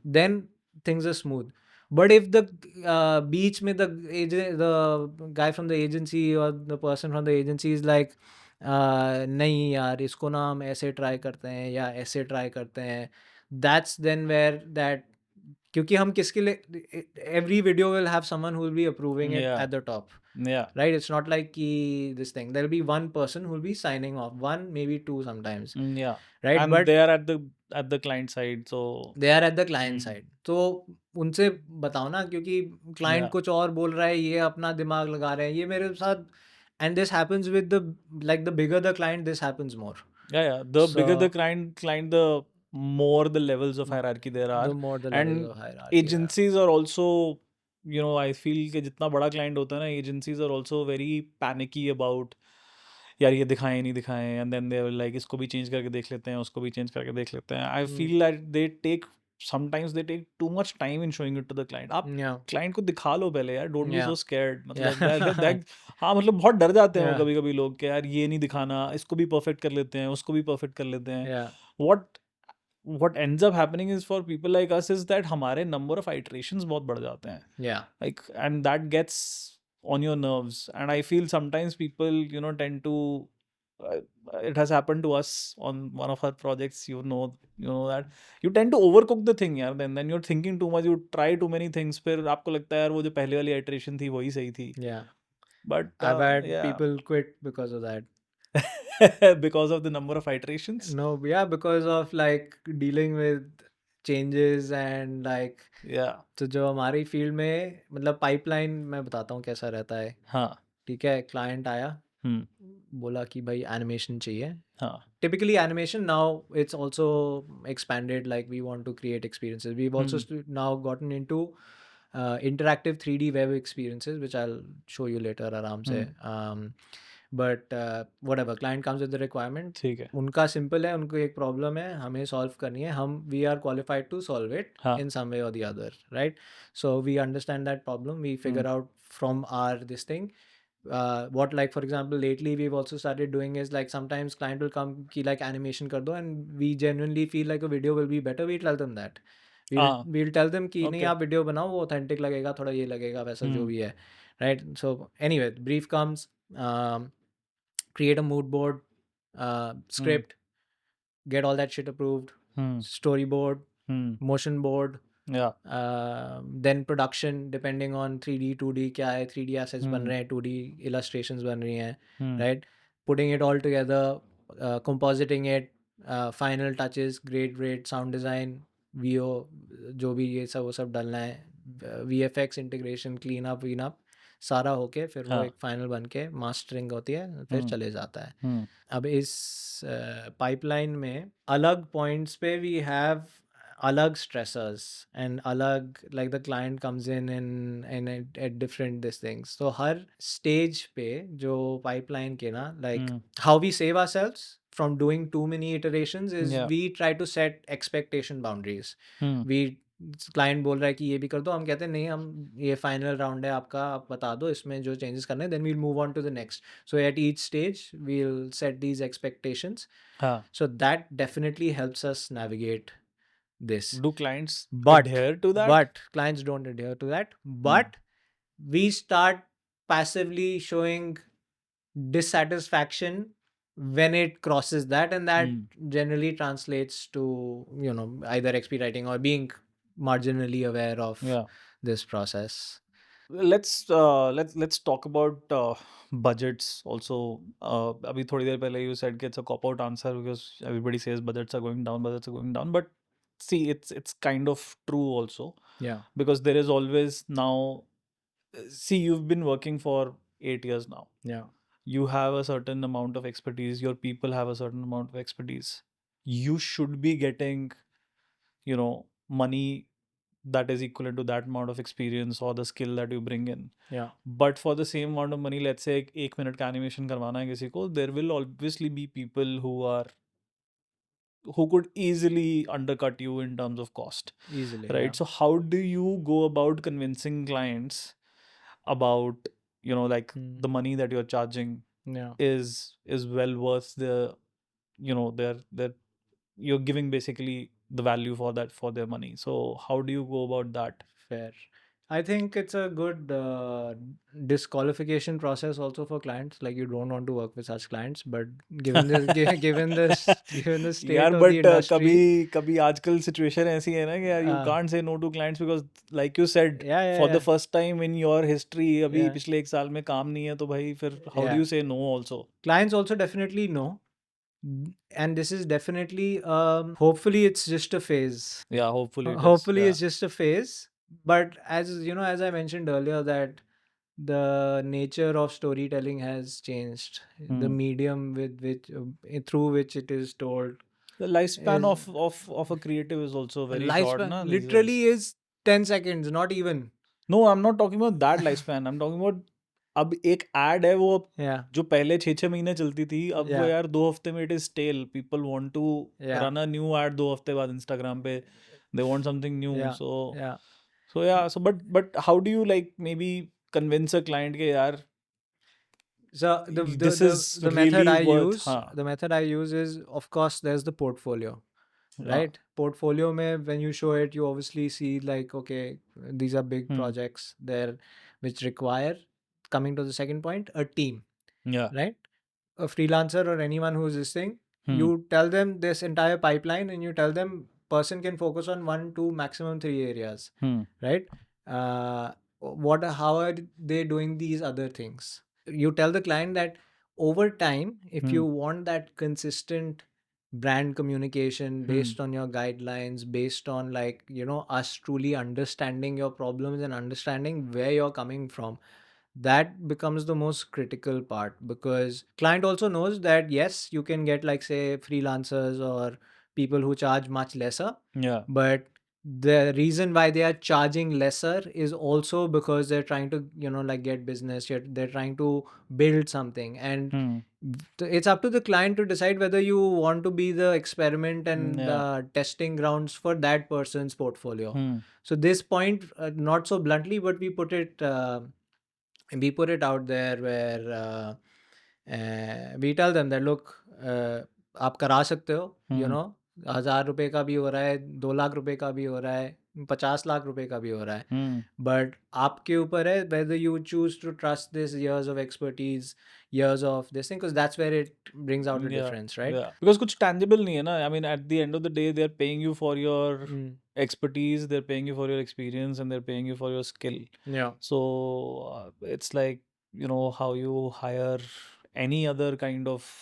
then things are smooth. But if the beach में the guy from the agency or the person from the agency is like नहीं यार इसको ना हम ऐसे ट्राई करते हैं या ऐसे ट्राई करते हैं, that's then where that, क्योंकि हम किसके लिए, every video will have someone who will be approving it at the top. Yeah. Right? It's not like this thing. There'll be one person who will be signing off. One, maybe two sometimes. Yeah. Right? And but they are at the client side, so they are at the client side. तो उनसे बताओ ना, क्योंकि client कुछ और बोल रहा है, ये अपना दिमाग लगा रहे हैं, ये मेरे साथ. And this happens with the bigger the client, this happens more. Yeah. The bigger the client, the more the levels of hierarchy there are. The more the and levels of hierarchy. agencies are also, I feel कि जितना बड़ा client होता है ना, agencies are also very panicky about यार ये दिखाएं नहीं दिखाएं, and then they will like इसको भी change करके देख लेते हैं, उसको भी change करके देख लेते हैं. I feel that sometimes they take too much time in showing it to the client. आप client को दिखा लो पहले यार, don't be so scared. मतलब हाँ, मतलब बहुत डर जाते हैं कभी कभी लोग कि यार ये नहीं दिखाना, इसको भी perfect कर लेते हैं, उसको भी perfect कर लेते हैं. What ends up happening is for people like us is that हमारे number of iterations बहुत बढ़ जाते हैं. Like, and that gets on your nerves. And I feel sometimes people, tend to, it has happened to us on one of our projects, you know that you tend to overcook the thing यार, then you're thinking too much, you try too many things, फिर आपको लगता है यार वो जो पहले वाली iteration थी वही सही थी. But I've had yeah, people quit because of that. because of the number of iterations. No, yeah, because of like dealing with changes and like Yeah. तो जो हमारी फील्ड में मतलब पाइपलाइन मैं बताता हूँ कैसा रहता है. हाँ. ठीक है, क्लाइंट आया, बोला कि भाई एनिमेशन चाहिए. हाँ. Typically animation now it's also expanded, like we want to create experiences. We've also now gotten into interactive 3D web experiences, which I'll show you later आराम से. But whatever, client comes with the requirement, ठीक है. उनका simple है, उनको एक problem है, हमें solve करनी है, हम we are qualified to solve it हाँ. in some way or the other, right? So we understand that problem, we figure out from our this thing. What, like for example, lately we've also started doing is like sometimes client will come ki like animation kar do, and we genuinely feel like a video will be better. We tell them that we'll tell them कि नहीं आप video बनाओ, वो authentic लगेगा, थोड़ा ये लगेगा, वैसा जो भी है, right? So anyway, brief comes, create a mood board, script, get all that shit approved, storyboard, motion board, Yeah. then production depending on 3D 2D क्या है, 3D assets बन रहे हैं, 2D illustrations बन रही हैं, right? Putting it all together, compositing it, final touches, grade, sound design, VO, जो भी ये सब वो सब डालना है, VFX integration, clean up सारा होके फिर वो एक फाइनल बन के मास्टरिंग होती है, फिर चले जाता है. अब इस पाइपलाइन में अलग पॉइंट्स पे वी हैव अलग stressors and अलग, like the client comes in at different these things. So her stage पे जो pipeline के ना, like how we save ourselves from doing too many iterations is we try to set expectation boundaries. We client बोल रहा है कि ये भी कर दो, हम कहते हैं नहीं, हम ये फाइनल राउंड है आपका, आप बता दो इसमें जो चेंजेस करने हैं, then we'll move on to the next. So at each stage we'll set these expectations. So that definitely helps us navigate this. Do clients But adhere to that? but clients don't adhere to that, but we start passively showing dissatisfaction when it crosses that, and that generally translates to, you know, either expediting or being marginally aware of this process. Let's talk about budgets also. अभी थोड़ी देर पहले you said कि it's a cop out answer because everybody says budgets are going down, but see, it's kind of true also. Yeah. Because there is always now, see, you've been working for 8 years now. Yeah. You have a certain amount of expertise, your people have a certain amount of expertise. You should be getting, you know, money that is equivalent to that amount of experience or the skill that you bring in. Yeah. But for the same amount of money, let's say 1 minute का animation करवाना है किसी को, there will obviously be people who could easily undercut you in terms of cost. Easily. Right? Yeah. So how do you go about convincing clients about, you know, like the money that you're charging Yeah. is well worth the, you know, their you're giving basically the value for that, for their money. So how do you go about that? Fair. I think it's a good disqualification process also for clients. Like you don't want to work with such clients, but given the given the state यार of the but industry, कभी आजकल situation ऐसी है ना कि यार you can't say no to clients because like you said, yeah, for the first time in your history, अभी Yeah. पिछले 1 साल में काम नहीं है तो भाई फिर how do Yeah. you say no also? clients also definitely know, and this is definitely hopefully it's just a phase. Yeah, hopefully it is. Hopefully Yeah. it's just a phase, but as you know, as I mentioned earlier, that the nature of storytelling has changed. The medium with which through which it is told, The lifespan is- of a creative is also very short, lifespan na, these literally days. is 10 seconds, not even. No, I'm not talking about that lifespan. I'm talking about अब एक ad है वो Yeah. जो पहले 6 महीने चलती थी, अब वो Yeah. यार 2 हफ्ते में it is stale. People want to Yeah. run a new ad 2 हफ्ते बाद Instagram पे. They want something new. Yeah. So Yeah. so but how do you like maybe convince a client के यार So this is the method really I worth, use, हाँ. the method I use is, of course, there's the portfolio, right? Portfolio mein, when you show it, you obviously see like, okay, these are big projects there which require, coming to the second point, a team, Yeah. right? A freelancer or anyone who's this thing, you tell them this entire pipeline and you tell them person can focus on 1, 2, maximum 3 areas, right? How are they doing these other things? you tell the client that over time, if Hmm. you want that consistent brand communication Hmm. based on your guidelines, based on like, us truly understanding your problems and understanding where you're coming from, that becomes the most critical part, because client also knows that yes, you can get like say freelancers or people who charge much lesser, Yeah. but the reason why they are charging lesser is also because they're trying to like get business, they're trying to build something, and Hmm. it's up to the client to decide whether you want to be the experiment and Yeah. testing grounds for that person's portfolio. Hmm. So this point, not so bluntly, but we put it out there where we tell them that look, आप करा सकते हो, Hmm. 1000 रुपए का भी हो रहा है, 2 लाख रुपए का भी हो रहा है, 50 लाख रुपए का भी हो रहा है, Hmm. बट आपके ऊपर है whether you choose to trust this years of expertise, years of this thing, because that's where it brings out a Yeah. difference, right? Yeah. Because कुछ tangible नहीं है ना. I mean, at the end of the day, they're paying you for your Mm. expertise, they're paying you for your experience, and they're paying you for your skill. Yeah. So it's like, how you hire any other kind of,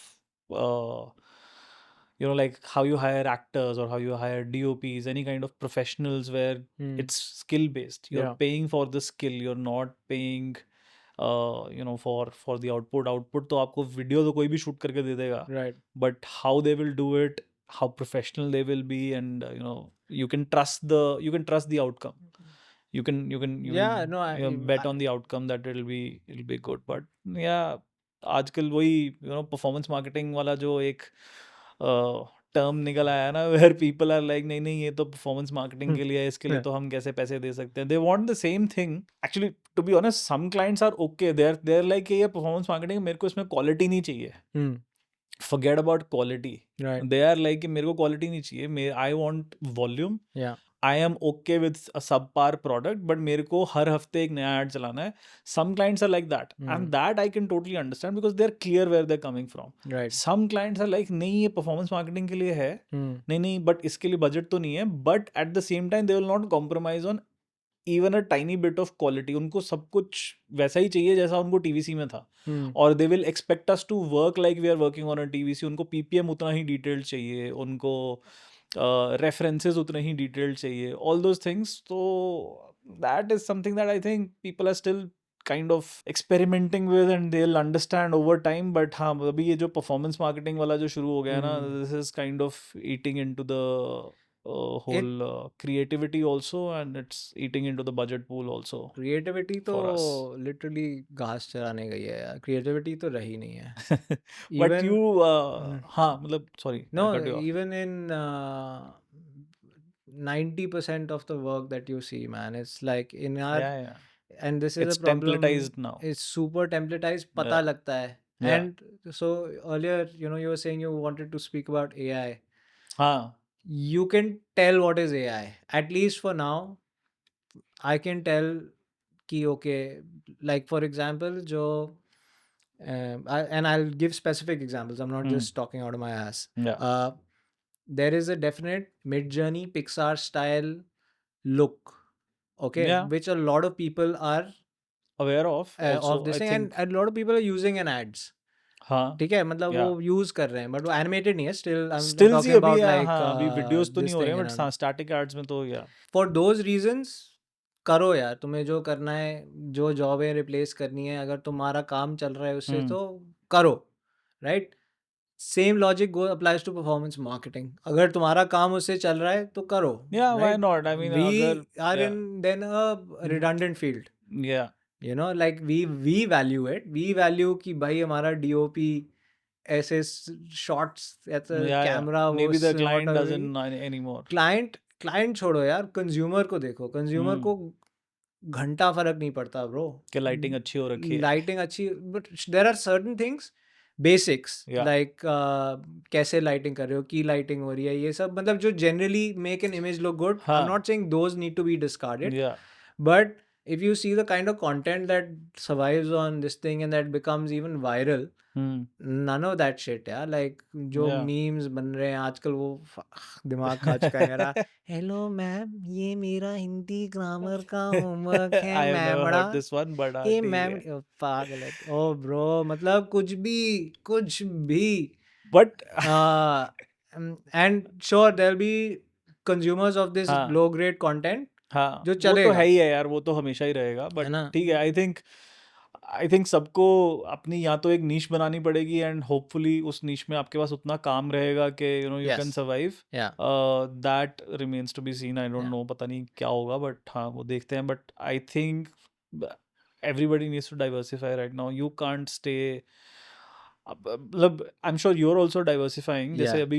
uh, like how you hire actors or how you hire DOPs, any kind of professionals where Mm. it's skill based. You're Yeah. paying for the skill. You're not paying, for the output. Output तो आपको video तो कोई भी shoot करके दे देगा. Right. But how they will do it, how professional they will be, and you can trust the outcome. You can Yeah, no, bet on the outcome that it'll be good. But yeah, आजकल वही performance marketing वाला जो एक term निकल आया ना, where people are like नहीं नहीं ये तो परफॉर्मेंस मार्केटिंग के लिए है, इसके लिए तो हम कैसे पैसे दे सकते हैं. They want the same thing. Actually to be honest, some clients are okay, they are like ये परफॉर्मेंस मार्केटिंग, मेरे को इसमें क्वालिटी नहीं चाहिए. Hmm. Forget about quality. Right. They are like कि मेरे को क्वालिटी नहीं चाहिए, I want volume. Yeah. I am okay with a subpar product, but मेरे को हर हफ्ते एक नया ad चलाना है. Some clients are like that, and that I can totally understand because they're clear where they're coming from. Right. Some clients are like नहीं ये performance marketing के लिए है, नहीं नहीं but इसके लिए budget तो नहीं है, but at the same time they will not compromise on even a tiny bit of quality. उनको सब कुछ वैसा ही चाहिए जैसा उनको TVC में था. और they will expect us to work like we are working on a TVC. उनको PPM उतना ही detailed चाहिए, उनको references उतने ही detailed चाहिए, all those things. So that is something that I think people are still kind of experimenting with, and they'll understand over time. But हाँ, अभी ये जो performance marketing वाला जो शुरू हो गया है ना, this is kind of eating into the whole creativity also, and it's eating into the budget pool also. Creativity तो for us. लिटरली घास चराने गई है यार, क्रिएटिविटी तो रही नहीं है. But Even- you हाँ मतलब sorry, No, I cut you off. even in 90% of the work that you see, man, it's like in our Yeah. and this is It's a problem. templatized now. It's super templatized, पता Yeah. लगता है. Yeah. And so earlier, you were saying you wanted to speak about AI. हाँ. You can tell what is AI. At least for now, I can tell कि okay, like for example, जो and I'll give specific examples. I'm not just talking out of my ass. Yeah. There is a definite Mid-Journey Pixar style look, okay, Yeah. which a lot of people are Aware of also, of this I thing, think. and a lot of people are using in ads. हाँ. ठीक है, मतलब Yeah. वो use कर रहे हैं, but वो animated नहीं है. Still I am Still talking see about अभी लाइक हाँ अभी videos तो नहीं हो रहे हैं, but static ads में तो yeah. फॉर दोज रीजंस करो यार, तुम्हें जो करना है, जो जॉब है रिप्लेस करनी है, अगर तुम्हारा काम चल रहा है उससे तो करो, right. Same logic go applies to performance marketing. अगर तुम्हारा काम उससे चल रहा है तो करो. Yeah, why not? I mean, we अगर are yeah. In then a redundant field. Yeah. Like we value it. We value कि भाई हमारा DOP ऐसे शॉट्स, ऐसा camera, maybe the client doesn't anymore. Client छोड़ो यार, कंज्यूमर को देखो. कंज्यूमर को घंटा फर्क नहीं पड़ता ब्रो कि लाइटिंग अच्छी हो रखी है. लाइटिंग अच्छी, but there are certain things basics like कैसे लाइटिंग कर रहे हो, की लाइटिंग हो रही है, ये सब मतलब जो generally make an image look good. I am not saying those need to be discarded, Yeah. But if you see the kind of content that survives on this thing and that becomes even viral, none of that shit, yeah. Like जो Yeah. memes बन रहे हैं आजकल वो दिमाग खा चुका है मेरा. हेलो मैम, ये मेरा हिंदी ग्रामर का होमवर्क है I have मैम. never बड़ा heard this one, but ये ठीक मैम है. पागल है. ओ ब्रो, मतलब कुछ भी. But and sure there'll be consumers of this हाँ low grade content हाँ जो वो तो चलेगा, है ही है यार, वो तो हमेशा ही रहेगा. है बट ना. ठीक है, आई थिंक सबको अपनी या तो एक नीश बनानी पड़ेगी, एंड होपफुली उस नीश में आपके पास उतना काम रहेगा कि you can Yes. Survive. Yeah. That remains to be seen. I don't Yeah. No, पता नहीं क्या होगा, बट हाँ वो देखते हैं. But I think everybody needs to diversify right now. You can't stay. मतलब I am sure you're also diversifying. जैसे Yeah. अभी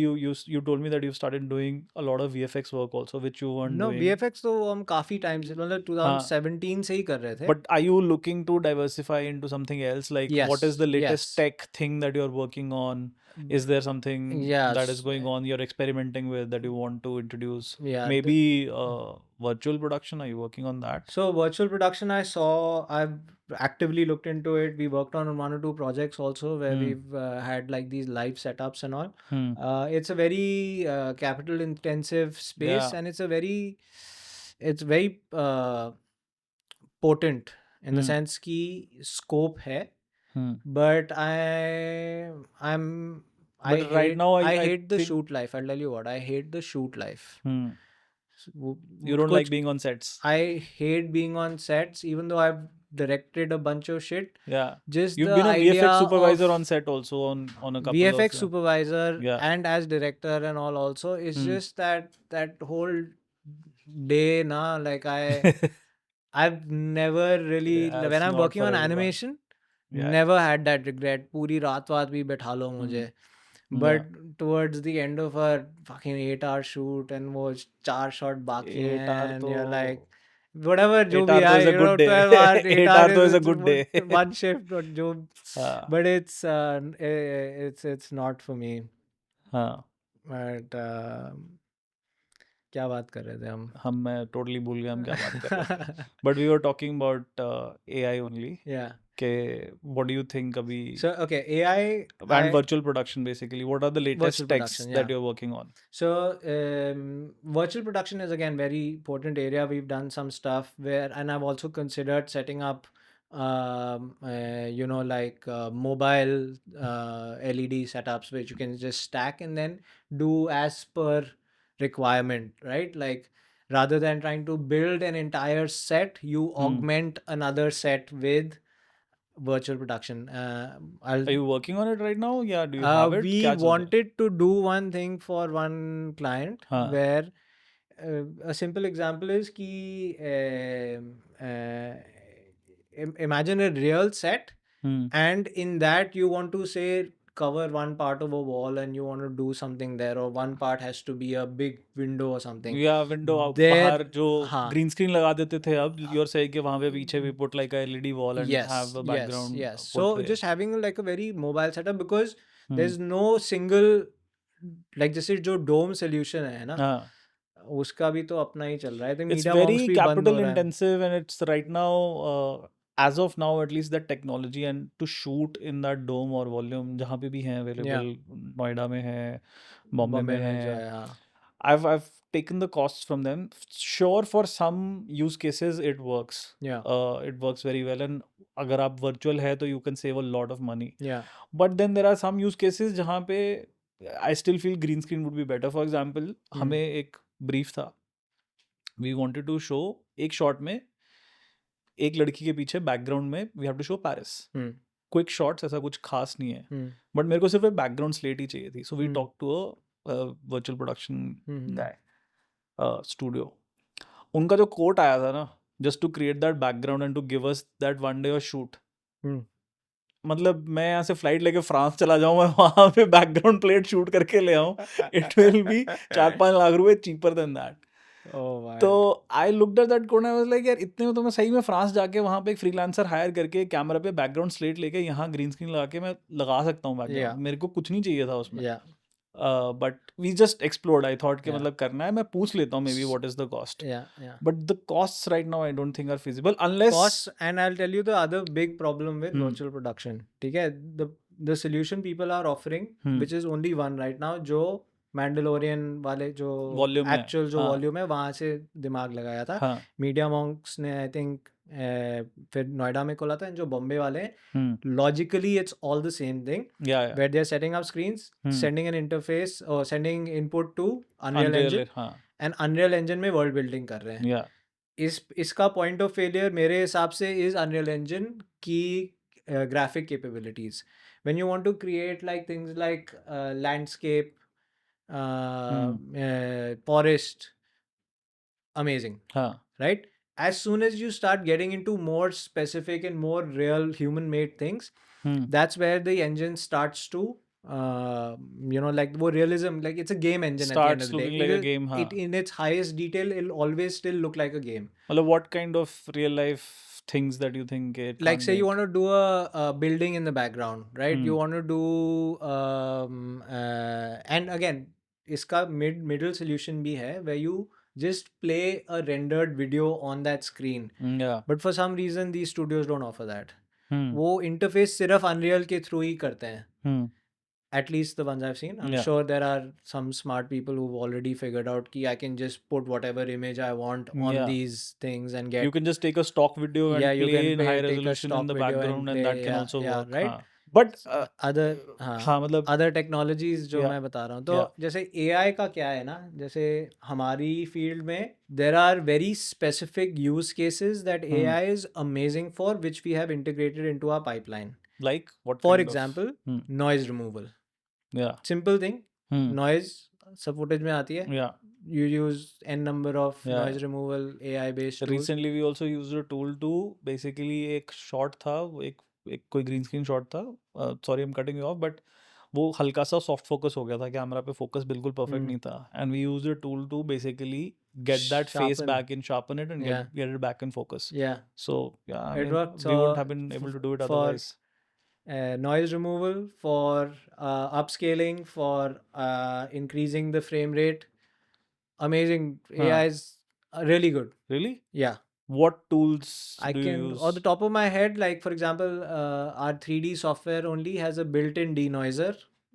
you told me that you've started doing a lot of VFX work also, which you weren't No, doing. VFX तो हम काफी time से, मतलब हाँ 2017 से ही कर रहे थे. But are you looking to diversify into something else? Like, what is Yes. the latest Yes. tech thing that you're working on? Is there something that is Yes. going on you're experimenting with that you want to introduce? Yeah. Maybe virtual production. Are you working on that? So virtual production, I've actively looked into it. We worked on one or two projects also where we've had like these live setups and all. Hmm. It's a very capital intensive space, Yeah. and it's very potent in the Hmm. sense कि scope है. Hmm. But I But right now, I hate the think. shoot life. I'll tell you what, I hate the shoot life. Hmm. वो- You don't कुछ- like being on sets. I hate being on sets, even though I've directed a bunch of shit. Yeah. Just You've the been a idea VFX supervisor of on set also on a couple VFX of. supervisor Yeah. and as director and all also. It's Hmm. just that whole day, na, like I've never really, Yeah, when it's I'm not working for on everyone. animation, Yeah. never had that regret. पूरी रात भी बैठा लो मुझे. But towards the end of a fucking 8-hour shoot and वो 4 shot बाकी 8 हैं, hour and तो you're like, whatever, जो 8 भी hour तो है, is a good day. 12 hour, 8 8 hour hour तो is a it's good day. one shift, but जो, हाँ but it's not for me. हाँ But क्या बात कर रहे थे हम? मैं totally भूल गया हम क्या बात कर रहे थे. But we were talking about AI only. Yeah. के what do you think अभी So okay, AI and virtual production basically? What are the latest Virtual techs production, that yeah. you're working on? So virtual production is again very important area. We've done some stuff where, and I've also considered setting up, like mobile LED setups which you can just stack and then do as per requirement, right? Like rather than trying to build an entire set, you augment another set with virtual production. Are you working on it right now? Yeah, do you have it? We क्या चल रहा है? wanted to do one thing for one client हाँ. where a simple example is कि imagine a real set and in that you want to say cover one part of a wall and you want to do something there, or one part has to be a big window or something. या window There- बाहर जो हाँ. Green screen लगा देते थे, अब you're saying कि वहां पे पीछे भी put like a LED wall and Yes, have a background yes. So portray. just having like a very mobile setup, because there's no single, like जैसे जो डोम solution है ना, हाँ. उसका भी तो अपना ही चल रहा है. I think It's MediaWorks very भी बंद हो capital रहा है. intensive, and it's right now, as of now at least, that technology and to shoot in that dome or volume जहाँ पे भी हैं available, नोएडा में है, बॉम्बे में जो है. है, हाँ. I've taken the costs from them. Sure, for some use cases it works. Yeah. It works very well, and अगर आप virtual है तो you can save a lot of money. Yeah. But then there are some use cases जहाँ पे I still feel green screen would be better. For example, हमें एक brief था. We wanted to show एक shot में एक लड़की के पीछे background में we have to show Paris. Quick shots, ऐसा कुछ खास नहीं है. But मेरे को सिर्फ एक background slate ही चाहिए थी. So we talked to a virtual production guy, studio. उनका जो quote आया था ना, just to create that background and to give us that one day of shoot. मतलब मैं यहाँ से फ्लाइट लेके फ्रांस चला जाऊँ, मैं वहाँ पे बैकग्राउंड प्लेट शूट करके ले आऊँ, इट विल बी 4-5 लाख रुपए चीपर देन दैट. तो I looked at that code, I was like यार इतने में तो मैं सही में फ्रांस जाके वहाँ पे एक फ्रीलांसर हायर करके कैमरा पे बैकग्राउंड स्लेट लेके यहाँ ग्रीन स्क्रीन लगा के मैं लगा सकता हूँ बैकग्राउंड. मेरे को कुछ नहीं चाहिए था उसमें. but we just explored. I thought कि Yeah. मतलब करना है, मैं पूछ लेता हूँ maybe what is the cost. Yeah. But the costs right now I don't think are feasible unless Costs, and I'll tell you the other big problem with Hmm. virtual production. ठीक है, the solution people are offering, Hmm. which is only one right now, जो Mandalorian वाले जो Volume है, actual जो हाँ। Volume है वहाँ से दिमाग लगाया था. हाँ. मीडिया मॉन्क्स ने आई थिंक फिर नोएडा में खोला था, जो बॉम्बे वाले हैं. Hmm. Logically it's all the same thing, Yeah. where they're setting up screens, Hmm. sending an interface or sending input to Unreal Engine, हाँ. and Unreal Engine में वर्ल्ड बिल्डिंग कर रहे हैं. Yeah. इसका पॉइंट ऑफ फेलियर मेरे हिसाब से is Unreal engine की graphic capabilities. When you want to create like things like landscape, forest, amazing, हाँ. right? As soon as you start getting into more specific and more real human made things, Hmm. that's where the engine starts to like वो realism, like it's a game engine at the end Starts of the day. looking like a game, हाँ. It in its highest detail it'll always still look like a game. मतलब what kind of real life things that you think it Like can't say you make? want to do a building in the background, right? You Hmm. want to do and again इसका middle solution भी है where you just play a rendered video on that screen. Yeah. But for some reason these studios don't offer that. Hmm. वो interface सिर्फ Unreal के through ही करते हैं. Hmm. At least the ones I've seen. I'm Yeah. sure there are some smart people who've already figured out कि I can just put whatever image I want on Yeah. these things and get. You can just take a stock video and Yeah, you play can in high take a resolution in stock the video and background, and play, that can yeah, also yeah, work. right? हाँ. But other हाँ मतलब other technologies जो Yeah. मैं बता रहा हूँ, तो Yeah. जैसे AI का क्या है ना, जैसे हमारी फील्ड में there are very specific use cases that AI is amazing for, which we have integrated into our pipeline. like what For kind example, of? noise removal. Yeah. Simple thing. Hmm. Noise सब footage में आती है. Yeah. You use n number of Yeah. noise removal AI based tools. Recently we also used a tool to basically एक shot था, एक कोई green screen shot था. Sorry I'm cutting you off, but वो हल्का सा soft focus हो गया था, कैमरा पे focus बिल्कुल perfect नहीं था, and we used a tool to basically get that face Sharpen. back and sharpen it and Yeah. get it back in focus. Yeah. So yeah, I It mean, worked, we wouldn't so have been able to do it for otherwise. noise removal, for upscaling, for increasing the frame rate. Amazing. AI is really good. Really? Yeah. What tools I do can, you use? on the top of my head, like for example, our 3D software only has a built-in denoiser,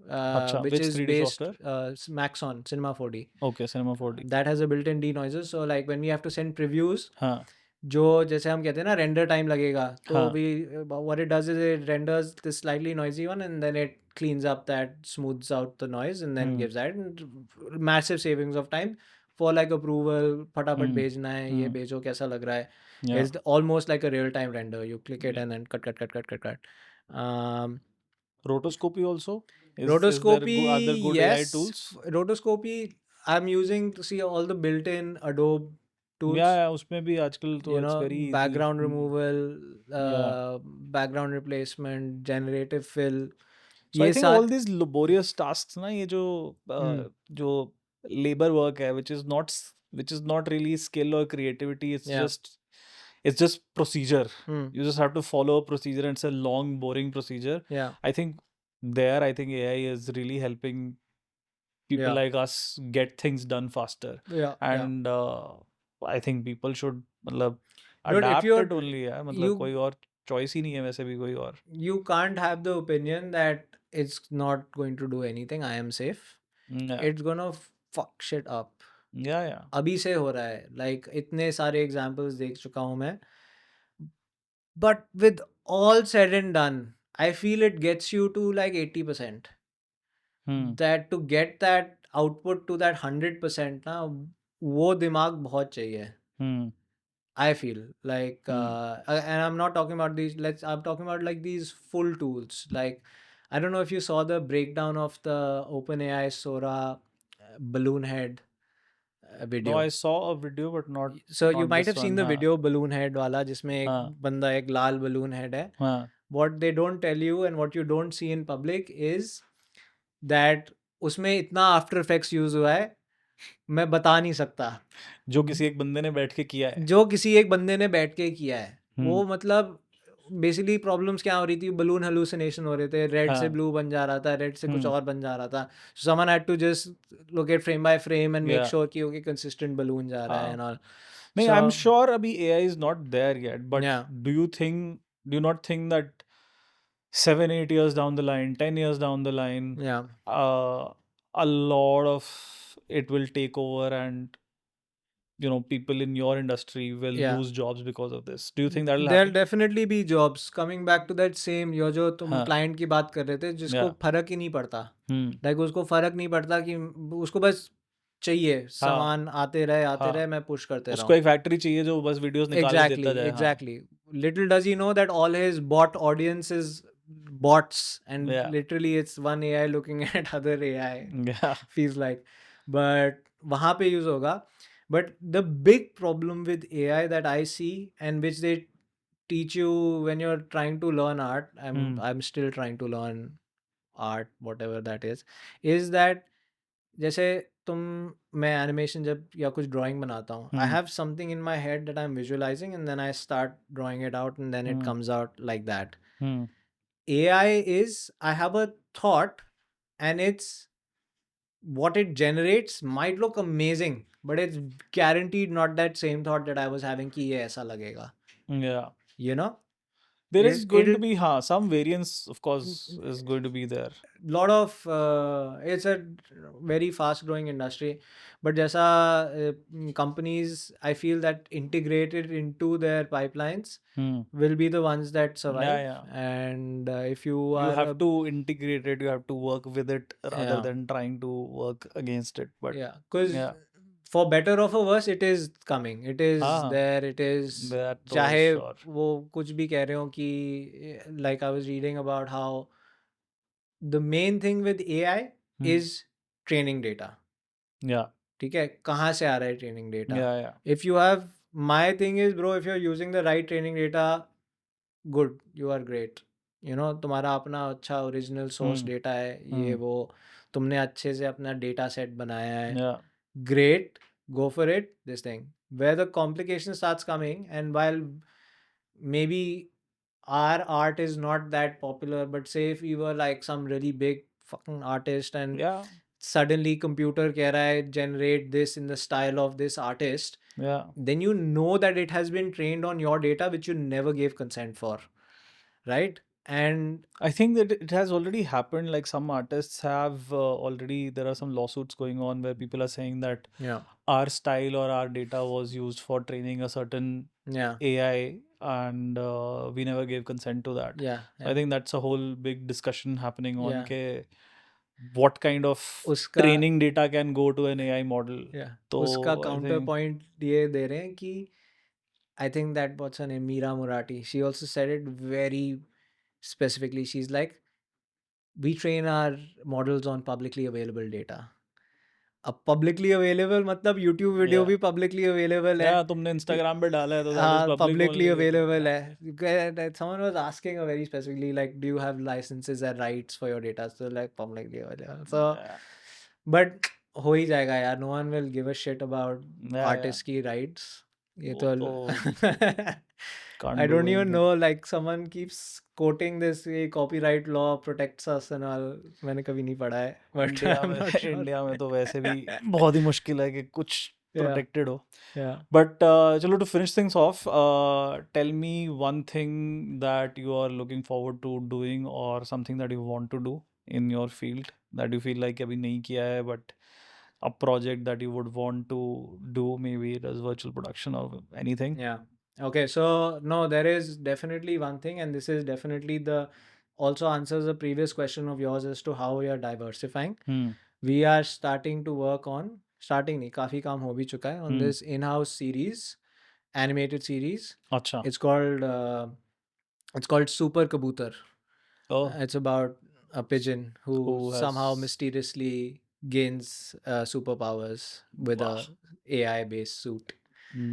Acha, which which is 3D based software? Maxon Cinema 4D. Okay, Cinema 4D. That has a built-in denoiser. So like when we have to send previews, हाँ. जो जैसे हम कहते हैं ना render time लगेगा, तो हाँ. what it does is it renders this slightly noisy one and then it cleans up that, smooths out the noise and then gives that, and massive savings of time for like approval, फटाफट भेजना है, ये भेजो कैसा लग रहा है. Yeah. It's almost like a real time render. You click it and then cut. Rotoscopy also? Rotoscopy, are there good yes. AI tools? Rotoscopy, I'm using to see all the built-in Adobe tools. Yeah, उसमें भी आजकल तो You it's know, very easy. background removal, Yeah. background replacement, generative fill. So I ये think all these laborious tasks ना, ये जो labor work है, which is not really skill or creativity, it's Yeah. just procedure. Hmm. You just have to follow a procedure, and it's a long, boring procedure. Yeah. I think AI is really helping people Yeah. like us get things done faster. Yeah. And I think people should मतलब Dude, if adapt you're- it only है, मतलब you- कोई और choice ही नहीं है वैसे भी कोई और. You can't have the opinion that it's not going to do anything. I am safe. Yeah. It's gonna fuck shit up. Yeah. अभी से हो रहा है. Like इतने सारे examples देख चुका हूँ मैं. But with all said and done, I feel it gets you to like 80%. That to get that output to that 100% ना, वो दिमाग बहुत चाहिए. I feel like, and I'm not talking about these. I'm talking about like these full tools. Like, I don't know if you saw the breakdown of the OpenAI Sora balloon head video. No, I saw a video, but not. So you not might this have seen one, the हाँ. video balloon head वाला, जिसमें एक हाँ. बंदा एक लाल balloon head है. हाँ. What they don't tell you and what you don't see in public is that उसमें इतना After Effects use हुआ है, मैं बता नहीं सकता. जो किसी एक बंदे ने बैठ के किया है. जो किसी एक बंदे ने बैठ के किया है, वो मतलब बेसिकली प्रॉब्लम्स क्या हो रही थी, बलून हेलुसिनेशन हो रहे थे, रेड से हाँ ब्लू बन जा रहा था, रेड से कुछ हम्म और बन जा रहा था. Someone had to just look at frame by frame and make yeah sure कि ओके कंसिस्टेंट बलून जा रहा है हाँ and all. नहीं So I'm sure अभी AI is not there yet but yeah, do you not think that 7-8 years down the line 10 years down the line yeah. a lot of it will take over and people in your industry will Yeah. lose jobs because of this. Do you think that will There'll happen? definitely be jobs. Coming back to that same, यो जो तुम हाँ client की बात कर रहे थे जिसको yeah फर्क ही नहीं पड़ता, हम्म उसको फर्क नहीं पड़ता कि उसको बस चाहिए हाँ सामान आते रहे हाँ मैं पुश करते उसको रहूँ. एक फैक्ट्री चाहिए जो बस वीडियोस निकाल के देता जाए हाँ Exactly. Little does he know that all his bot audience is bots, and yeah literally it's one AI looking at other AI. yeah Feels like. But वहाँ पे use होगा. But the big problem with AI that I see, and which they teach you when you're trying to learn art, I'm still trying to learn art, whatever that is that जैसे तुम मैं animation जब या कुछ drawing बनाता हूँ, I have something in my head that I am visualizing and then I start drawing it out and then it comes out like that. AI is, I have a thought and it's what it generates might look amazing, but it's guaranteed not that same thought that I was having कि ये ऐसा लगेगा, yeah you know. there is going to It'll be some variance of course is going to be there lot of it's a very fast growing industry, but जैसा companies I feel that integrated into their pipelines will be the ones that survive. yeah And if you you are have to integrate it you have to work with it rather yeah, than trying to work against it but yeah, because yeah for better or for worse it is coming, it is हाँ there, it is. that तो चाहे sure वो कुछ भी कह रहे हो कि like I was reading about how the main thing with AI is training data. yeah ठीक है, कहाँ से आ रहा है training data. yeah if you have, my thing is bro, if you are using the right training data, good, you are great. तुम्हारा अपना अच्छा ओरिजिनल सोर्स डेटा है, ये वो तुमने अच्छे से अपना डेटा सेट बनाया है, yeah great, go for it. This thing where the complication starts coming, and while maybe our art is not that popular, but say if we were like some really big fucking artist and yeah suddenly computer कह रहा है generate this in the style of this artist, yeah then you know that it has been trained on your data which you never gave consent for, right? And I think that it has already happened. Like some artists have already, there are some lawsuits going on where people are saying that yeah, our style or our data was used for training a certain yeah, AI and we never gave consent to that. yeah, So I yeah, think that's a whole big discussion happening on yeah. ke what kind of उसका training data can go to an AI model. yeah, So उसका I counter think, point ये दे रहे हैं कि I think that what's her name, Meera Murati, she also said it very specifically. She's like, we train our models on publicly available data. अब publicly available मतलब YouTube video yeah. भी publicly available है. Yeah, तुमने Instagram पे डाला है तो that is हाँ, public publicly only. available Yeah. है. Someone was asking a very specifically like, do you have licenses and rights for your data? So like publicly available. So, Yeah. but हो ही जाएगा यार. No one will give a shit about Yeah, artist की rights. ये वो तो तो can't I do don't even anything. know, like someone keeps quoting this ये copyright law protects us and all. मैंने कभी नहीं पढ़ा है, but इंडिया I'm में not sure. इंडिया में तो वैसे भी बहुत ही मुश्किल है कि कुछ Yeah, प्रोटेक्टेड हो yeah. बट चलो to finish things off tell me one thing that you are looking forward to doing और something that you want to do in your field that you feel like अभी नहीं किया है but a project that you would want to do maybe it is virtual production or anything Yeah. Okay. So no, there is definitely one thing, and this is definitely the also answers the previous question of yours as to how we are diversifying. We are starting to work on starting नहीं काफी काम हो भी चुका है on this in-house series, animated series. अच्छा It's called Super Kabutar. oh It's about a pigeon who who somehow has mysteriously gains superpowers with wow a AI based suit.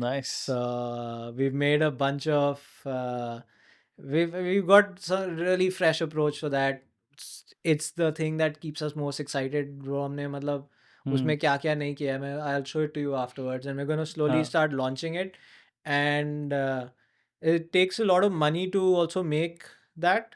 nice So we've made a bunch of we've got some really fresh approach for that. It's the thing that keeps us most excited. जो हमने मतलब उसमें क्या क्या नहीं किया है, मैं I'll show it to you afterwards, and we're going to slowly हाँ start launching it. And it takes a lot of money to also make that.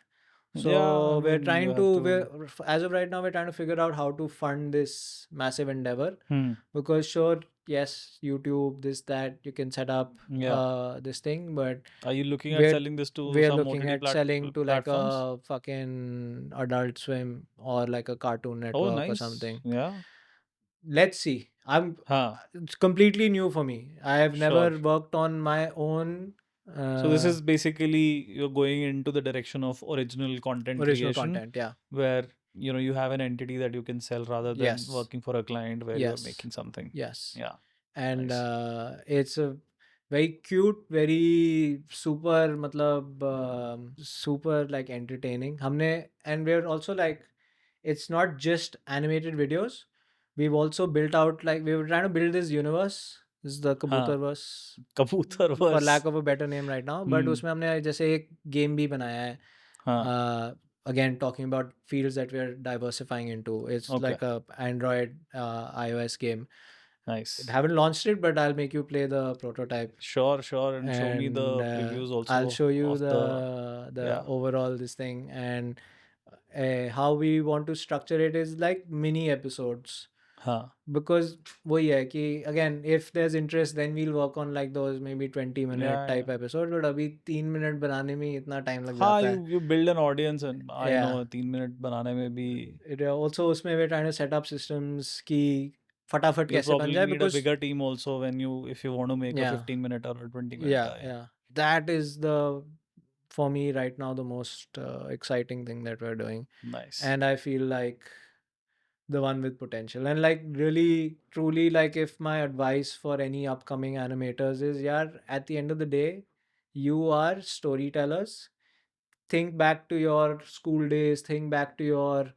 So Yeah, I we're mean, trying you to, have to. as of right now, we're trying to figure out how to fund this massive endeavor. Hmm. Because sure, yes, YouTube, this, that, you can set up Yeah. this thing, but Are you looking at we're selling this to we're some looking OTT at selling to like platforms? a fucking Adult Swim or like a Cartoon Oh, Network or nice. something. Yeah. Let's see. Huh. It's completely new for me. I have Sure. never worked on my own So this is basically you're going into the direction of original content original creation, content. Yeah. where you have an entity that you can sell rather than Yes. working for a client where you're Yes. making something. Yes. Yeah. And Nice. it's a very cute, very super, matlab, super like entertaining. And we're also like, it's not just animated videos. We've also built out, like, we were trying to build this universe. This is the हाँ, Kabutarverse, कबूतर for बस. lack of a better name right now. But हम्म. उसमें हमने जैसे एक game भी बनाया है. हाँ. Again, talking about fields that we're diversifying into. It's Okay. like a Android iOS game. Nice. Haven't launched it, but I'll make you play the prototype. Sure, sure, and show me the And previews also I'll show you of the yeah. overall this thing. And how we want to structure it is like mini episodes. हाँ. Because वही है कि again, if there's interest, then we'll work on like those maybe 20-minute Yeah, type yeah. episodes. But अभी 3 minute बनाने में इतना time लग हाँ, जाता है. you build an audience and I Yeah. know 3 minute बनाने में भी It also उसमें we're trying to set up systems कि फटाफट you'll कैसे बन probably जाए, need a because bigger team also when if you want to make a yeah, 15-minute or a 20-minute yeah, yeah, that is the, for me right now, the most exciting thing that we're doing. Nice. And I feel like the one with potential. And like really truly, like, if my advice for any upcoming animators is, yeah, at the end of the day, you are storytellers. Think back to your school days, think back to your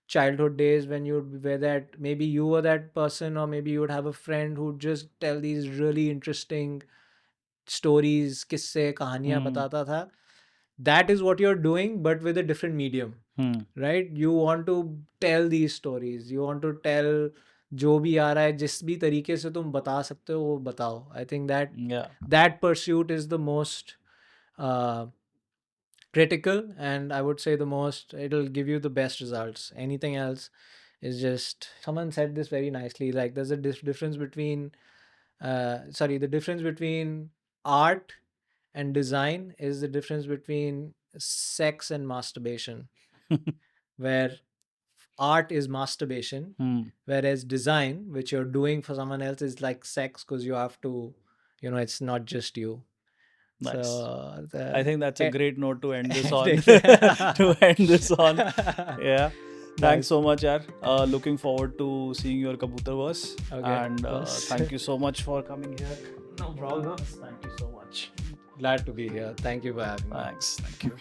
childhood days when you were that, maybe you were that person, or maybe you would have a friend who'd just tell these really interesting stories, किस्से, कहानियां Hmm. बताता था. That is what you're doing, but with a different medium. Hmm. Right? You want to tell these stories. You want to tell जो भी आ रहा है, जिस भी तरीके से तुम बता सकते हो वो बताओ. I think Yeah. that pursuit is the most critical, and I would say the most, it'll give you the best results. Anything else is just, someone said this very nicely, like there's a difference between the difference between art and design is the difference between sex and masturbation, where art is masturbation, Hmm. whereas design, which you're doing for someone else, is like sex, because you have to, it's not just you. Nice. So I think that's a great note to end this on. ending. To end this on. Yeah. Nice. Thanks so much, yaar. Looking forward to seeing your Kabutarverse. Okay, And boss. thank you so much for coming here. No problem. Thank you so much. Glad to be here. Thank you for having me. Thanks. Thank you.